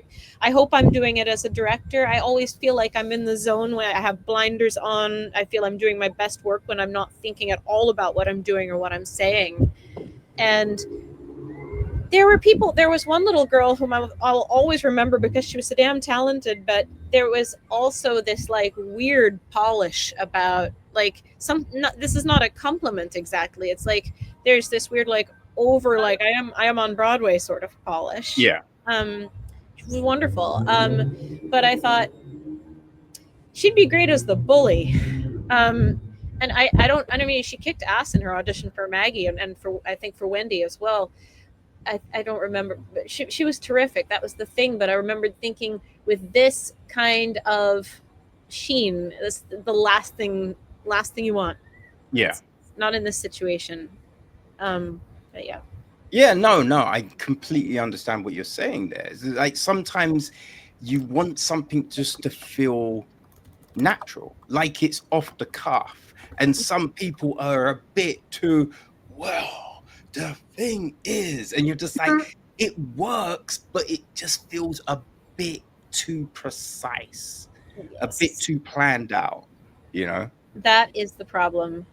hope I'm doing it as a director. I always feel like I'm in the zone when I have blinders on. I feel I'm doing my best work when I'm not thinking at all about what I'm doing or what I'm saying. And there was one little girl whom I'll always remember because she was so damn talented, but there was also this, like, weird polish about, like, this is not a compliment exactly. It's like there's this weird, like, over, like, I am on Broadway sort of polish. Yeah. It was wonderful. But I thought she'd be great as the bully. And I mean, she kicked ass in her audition for Maggie and for, I think, for Wendy as well. I don't remember, but she was terrific. That was the thing. But I remembered thinking, with this kind of sheen, this the last thing you want. Yeah. It's not in this situation. But yeah. Yeah, no, I completely understand what you're saying there. It's like sometimes you want something just to feel natural, like it's off the cuff. And some people are a bit too, well, the thing is, and you're just like, it works, but it just feels a bit too precise, a bit too planned out, you know? That is the problem.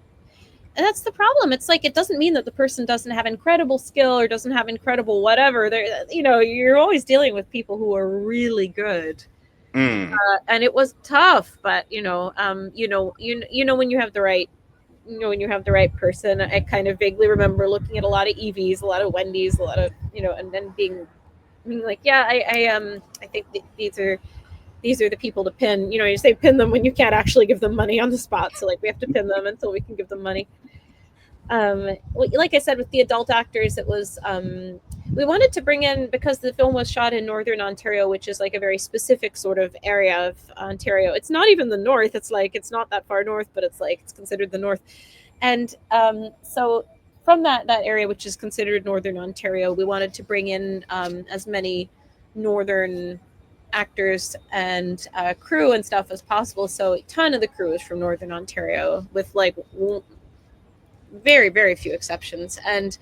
And that's the problem. It's like, it doesn't mean that the person doesn't have incredible skill or doesn't have incredible whatever. You're always dealing with people who are really good. And it was tough, but when you have the right, when you have the right person. I kind of vaguely remember looking at a lot of Evie's, a lot of Wendy's, a lot of, and then being like, yeah, I think these are the people to pin. You say pin them when you can't actually give them money on the spot. So, like, we have to pin them until we can give them money. Like I said, with the adult actors, it was, we wanted to bring in, because the film was shot in Northern Ontario, which is like a very specific sort of area of Ontario. It's not even the north. It's like, it's not that far north, but it's like, it's considered the north. And so from that area, which is considered Northern Ontario, we wanted to bring in as many northern actors and crew and stuff as possible. So a ton of the crew is from Northern Ontario, with like very, very few exceptions. And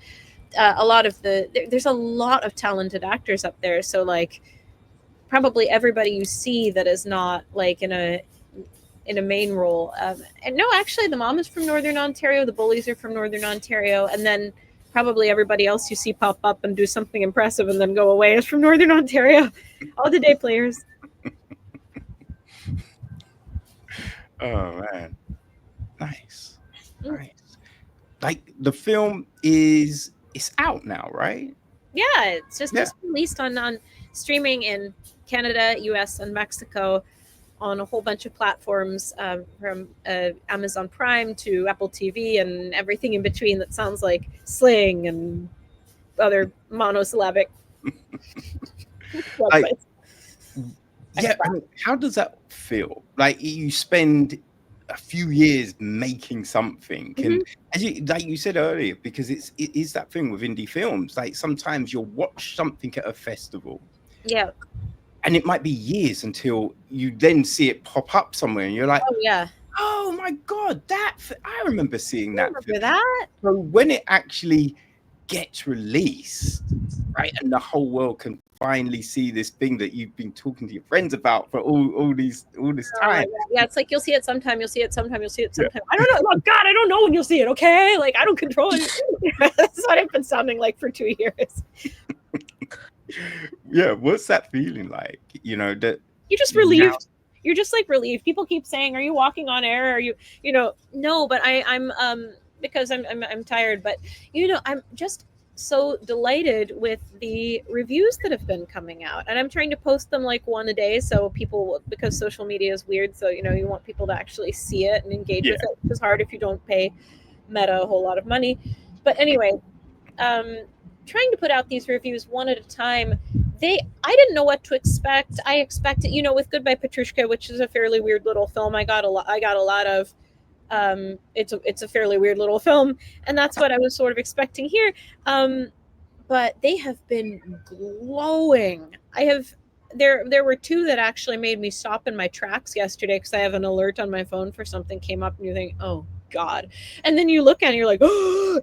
there's a lot of talented actors up there. So, like, probably everybody you see that is not like in a main role. And no, actually, the mom is from Northern Ontario. The bullies are from Northern Ontario. And then probably everybody else you see pop up and do something impressive and then go away is from Northern Ontario. All the day players. Oh, man. Nice. Like, the film it's out now, right? Yeah, it's just released on streaming in Canada, US, and Mexico, on a whole bunch of platforms, from Amazon Prime to Apple TV and everything in between that sounds like slang and other monosyllabic websites. Yeah, I mean, how does that feel? Like, you spend a few years making something, and as you said earlier, because it is that thing with indie films. Like, sometimes you'll watch something at a festival, and it might be years until you then see it pop up somewhere, and you're like, oh my god, I remember seeing that. So when it actually gets released, right, and the whole world can finally see this thing that you've been talking to your friends about for all this time. Yeah, it's like, you'll see it sometime, you'll see it sometime, you'll see it sometime. I don't know. Oh God, I don't know when you'll see it. Okay, like, I don't control it. That's what I've been sounding like for 2 years. Yeah, what's that feeling like? That you're just relieved. You're just like relieved. People keep saying, "Are you walking on air? Are you?" No, but I'm because I'm tired. But I'm just so delighted with the reviews that have been coming out, and I'm trying to post them like one a day, so people, because social media is weird, so you want people to actually see it and engage with it, which is hard if you don't pay Meta a whole lot of money. But anyway, trying to put out these reviews one at a time. I didn't know what to expect. I expected, with Goodbye Petrushka, which is a fairly weird little film, I got a lot of it's a fairly weird little film, and that's what I was sort of expecting here. But they have been glowing. There were two that actually made me stop in my tracks yesterday, because I have an alert on my phone for something came up, and you think, oh God. And then you look at it and you're like, oh,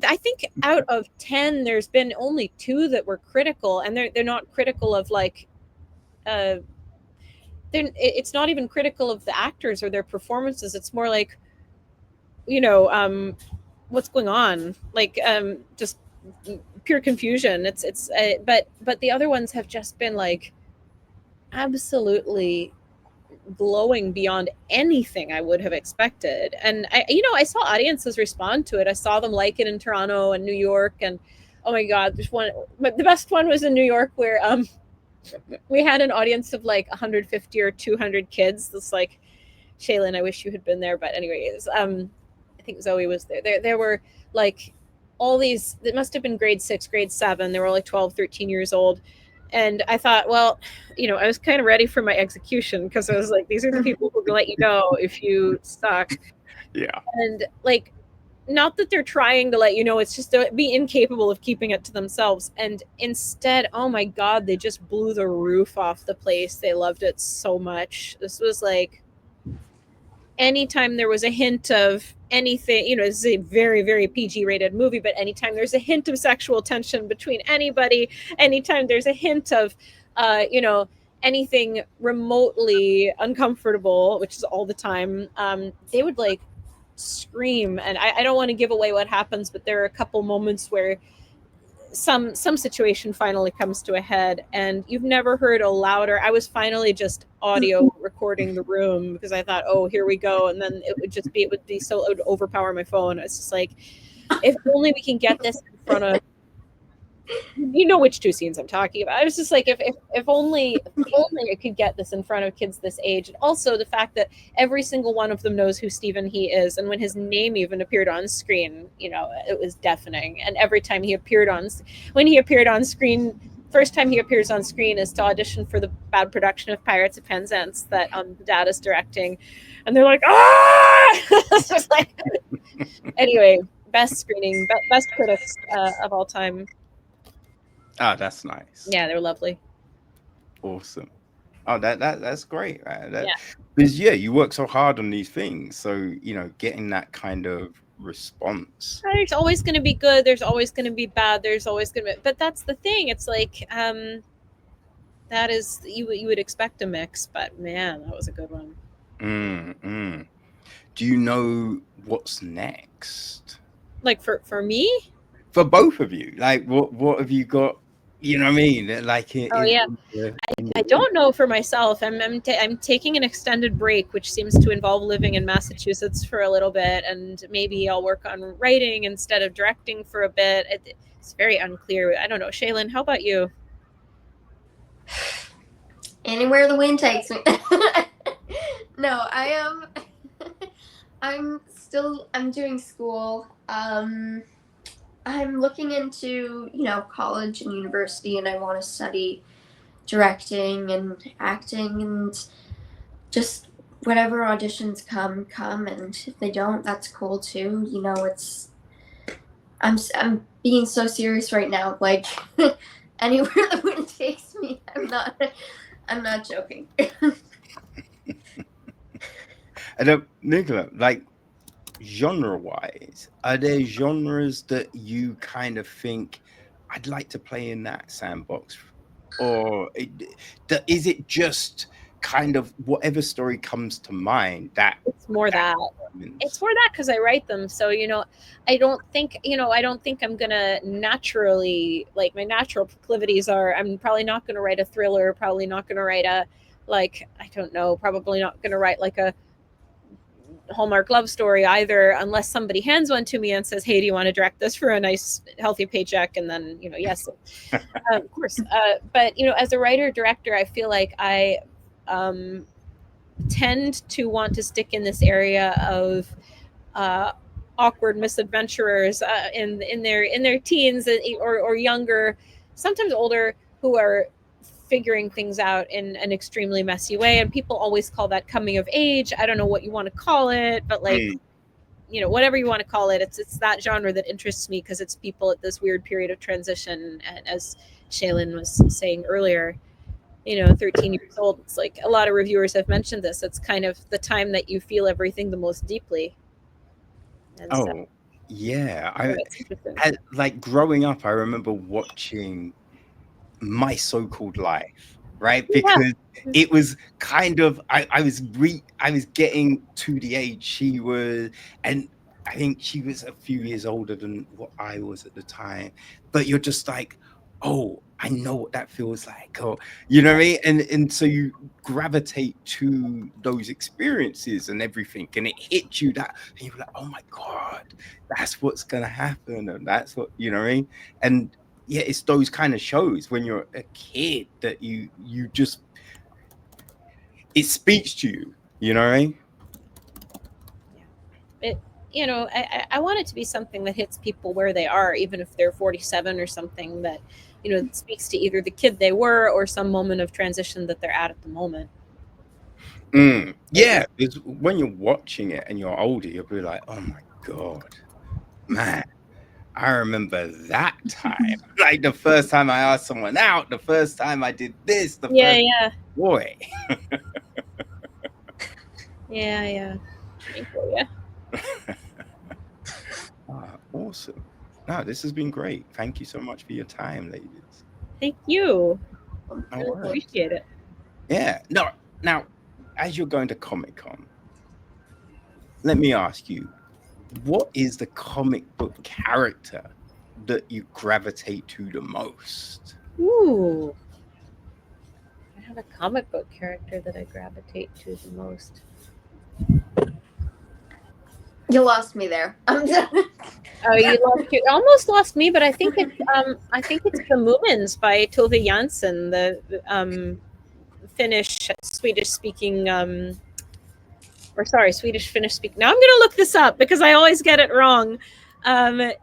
I think out of 10, there's been only 2 that were critical, and they're not critical of like, it's not even critical of the actors or their performances. It's more like, what's going on? Like, just pure confusion. But the other ones have just been like absolutely glowing beyond anything I would have expected. And I saw audiences respond to it. I saw them like it in Toronto and New York, and oh my God, there's one, but the best one was in New York, where we had an audience of like 150 or 200 kids. This like, Shayelin, I wish you had been there, but anyways, I think Zooey was there. There were like all these, it must have been grade 6, grade 7. They were like 12, 13 years old. And I thought, well, I was kind of ready for my execution, because I was like, these are the people who can let you know if you suck. Yeah. And like, not that they're trying to let you know, it's just to be incapable of keeping it to themselves. And instead, oh my God, they just blew the roof off the place. They loved it so much. This was like, anytime there was a hint of anything, this is a very, very PG rated movie, but anytime there's a hint of sexual tension between anybody, anytime there's a hint of, anything remotely uncomfortable, which is all the time, they would like scream. And I don't want to give away what happens, but there are a couple moments where some situation finally comes to a head, and you've never heard a louder. I was finally just audio recording the room, because I thought, oh, here we go, and then it would be so, it would overpower my phone. It's just like, if only we can get this in front of, which 2 scenes I'm talking about. I was just like, if only I could get this in front of kids this age. And also the fact that every single one of them knows who Stephen He is, and when his name even appeared on screen, it was deafening. And every time when he appeared on screen, first time he appears on screen is to audition for the bad production of Pirates of Penzance that the dad is directing, and they're like, ah. It's just like, anyway, best screening, best critics of all time. Oh, that's nice. Yeah, they were lovely. Awesome. Oh, that's great, right? Yeah. Because you work so hard on these things, so getting that kind of response. There's always going to be good. There's always going to be bad. There's always going to be, but that's the thing. It's like, that is, you would expect a mix, but man, that was a good one. Do you know what's next? Like for me? For both of you, like what have you got? You know what I mean? Like I don't know for myself. I'm taking an extended break, which seems to involve living in Massachusetts for a little bit, and maybe I'll work on writing instead of directing for a bit. It's very unclear. I don't know. Shayelin, how about you? Anywhere the wind takes me. No, I am. I'm doing school. I'm looking into, college and university, and I want to study directing and acting, and just whatever auditions come, and if they don't, that's cool too. I'm being so serious right now. Like, anywhere the wind takes me, I'm not joking. And Nicola, like, genre-wise, are there genres that you kind of think I'd like to play in that sandbox, or is it just kind of whatever story comes to mind? It's more that because I write them, so I don't think I'm gonna naturally, like, my natural proclivities are, I'm probably not gonna write a thriller, probably not gonna write a, like, I don't know, probably not gonna write like a Hallmark love story either, unless somebody hands one to me and says, "Hey, do you want to direct this for a nice, healthy paycheck?" And then, yes, of course. But as a writer director, I feel like I tend to want to stick in this area of awkward misadventurers in their teens or younger, sometimes older, who are figuring things out in an extremely messy way. And people always call that coming of age. I don't know what you want to call it, but whatever you want to call it, it's that genre that interests me, because it's people at this weird period of transition. And as Shayelin was saying earlier, 13 years old, it's like a lot of reviewers have mentioned this. It's kind of the time that you feel everything the most deeply. And so, Oh, yeah. it's interesting. Like growing up, I remember watching My So-Called Life, right? Yeah. Because it was kind of I was getting to the age she was, and I think she was a few years older than what I was at the time. But you're just like, oh, I know what that feels like, or you know what I mean? And so you gravitate to those experiences and everything, and it hits you that, and you're like, oh my God, that's what's gonna happen, and that's what you know what I mean? And yeah, it's those kind of shows when you're a kid that you just, it speaks to you, you know what I mean? It, I want it to be something that hits people where they are, even if they're 47 or something, that, that speaks to either the kid they were or some moment of transition that they're at the moment. Yeah, because when you're watching it and you're older, you'll be like, oh my God, man, I remember that time. Like the first time I asked someone out, the first time I did this, boy. Yeah. Awesome. No, this has been great. Thank you so much for your time, ladies. Thank you. I appreciate it. Yeah. No, now, as you're going to Comic-Con, let me ask you, what is the comic book character that you gravitate to the most? Ooh. I have a comic book character that I gravitate to the most. You lost me there. Oh, you almost lost me, but I think it's the Moomins by Tove Jansson, the Swedish speaking Swedish Finnish speaking. Now I'm gonna look this up because I always get it wrong.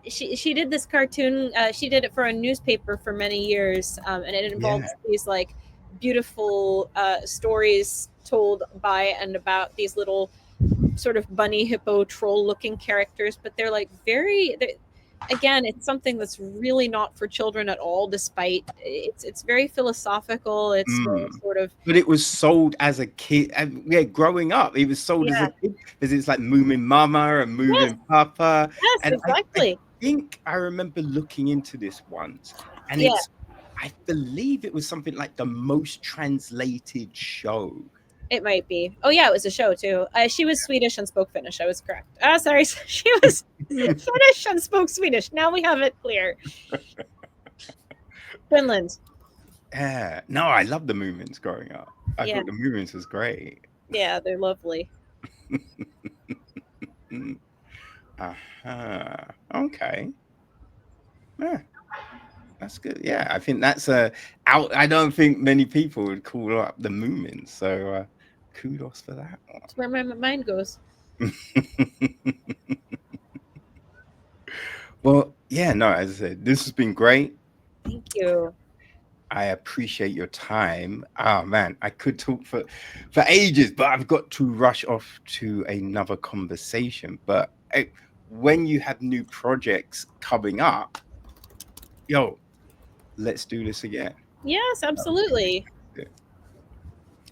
She did this cartoon. She did it for a newspaper for many years, and it involves these like beautiful stories told by and about these little sort of bunny hippo troll looking characters, but they're like again, it's something that's really not for children at all, despite it's very philosophical. It's very sort of, but it was sold as a kid. Yeah, growing up, it was sold as a kid because it's like Moomin Mama and Moomin Papa. Yes, and exactly. I think I remember looking into this once, and I believe it was something like the most translated show. It might be. Oh yeah, it was a show too. She was Swedish and spoke Finnish. I was correct. Sorry, she was Finnish and spoke Swedish. Now we have it clear. Finland. Yeah. No, I love the Moomins growing up. I thought the Moomins was great. Yeah, they're lovely. Okay. Yeah. That's good. Yeah, I think that's I don't think many people would call up the Moomins. So kudos for that one. That's where my mind goes. Well, yeah, no, as I said, this has been great. Thank you. I appreciate your time. Oh man, I could talk for ages, but I've got to rush off to another conversation. But when you have new projects coming up, let's do this again. Yes, absolutely.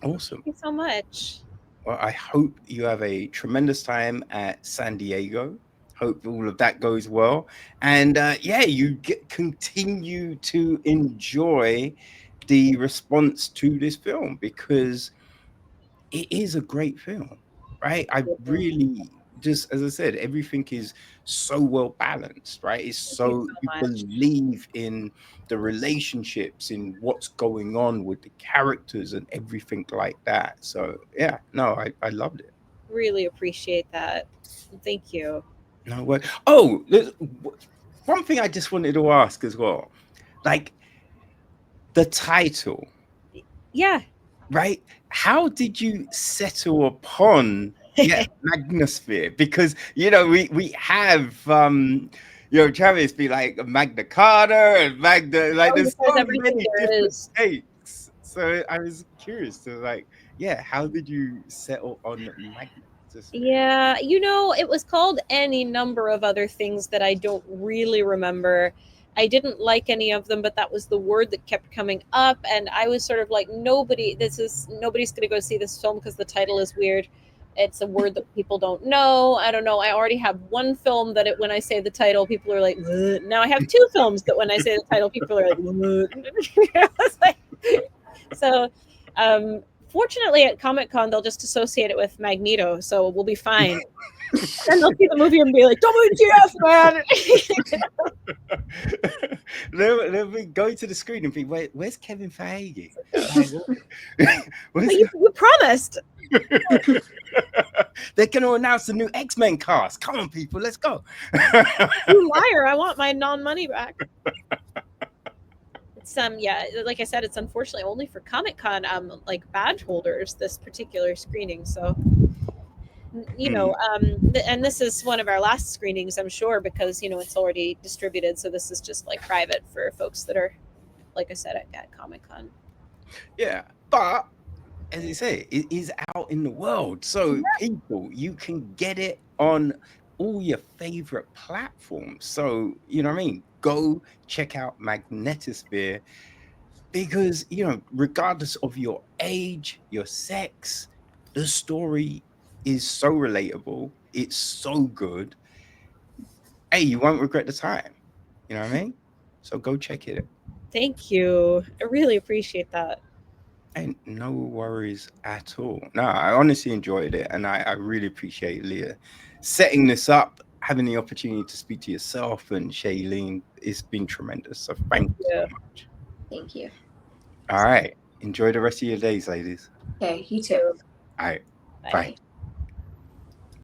Awesome. Thank you so much. Well, I hope you have a tremendous time at San Diego. Hope all of that goes well. And you continue to enjoy the response to this film, because it is a great film, right? I really, just as I said, everything is so well balanced, right? It's so you believe in the relationships, in what's going on with the characters and everything like that. So yeah, no, I loved it. Really appreciate that. Thank you. No way. Oh, there's one thing I just wanted to ask as well. Like the title, Yeah. right? How did you settle upon Magnetosphere? Because we have Travis be like Magna Carta and Magna, like there's so everything many there different is. takes. So I was curious to how did you settle on Magnetosphere? Yeah, it was called any number of other things that I don't really remember. I didn't like any of them, but that was the word that kept coming up, and I was sort of like, nobody's going to go see this film because the title is weird. It's a word that people don't know. I don't know. I already have one film that when I say the title, people are like, "Ugh." Now I have two films that when I say the title, people are like, so. Fortunately, at Comic-Con, they'll just associate it with Magneto, so we'll be fine. And they'll see the movie and be like, WTF, man! they'll be going to the screen and be, where's Kevin Feige? You promised. They're going to announce the new X-Men cast. Come on, people, let's go. You liar. I want my non-money back. Like I said, it's unfortunately only for Comic-Con like badge holders, this particular screening. So and this is one of our last screenings, I'm sure, because it's already distributed, so this is just like private for folks that are, like I said, at Comic-Con. Yeah, but as you say, it is out in the world, so people, you can get it on all your favorite platforms. So you know what I mean, go check out Magnetosphere, because regardless of your age, your sex, the story is so relatable, it's so good. Hey, you won't regret the time. You know what I mean? So go check it out. Thank you. I really appreciate that. And no worries at all. No, I honestly enjoyed it, and I really appreciate Leah setting this up, having the opportunity to speak to yourself and Shayelin. It's been tremendous. So thank you so much. Thank you. All right. Enjoy the rest of your days, ladies. Okay, you too. All right. Bye. Bye.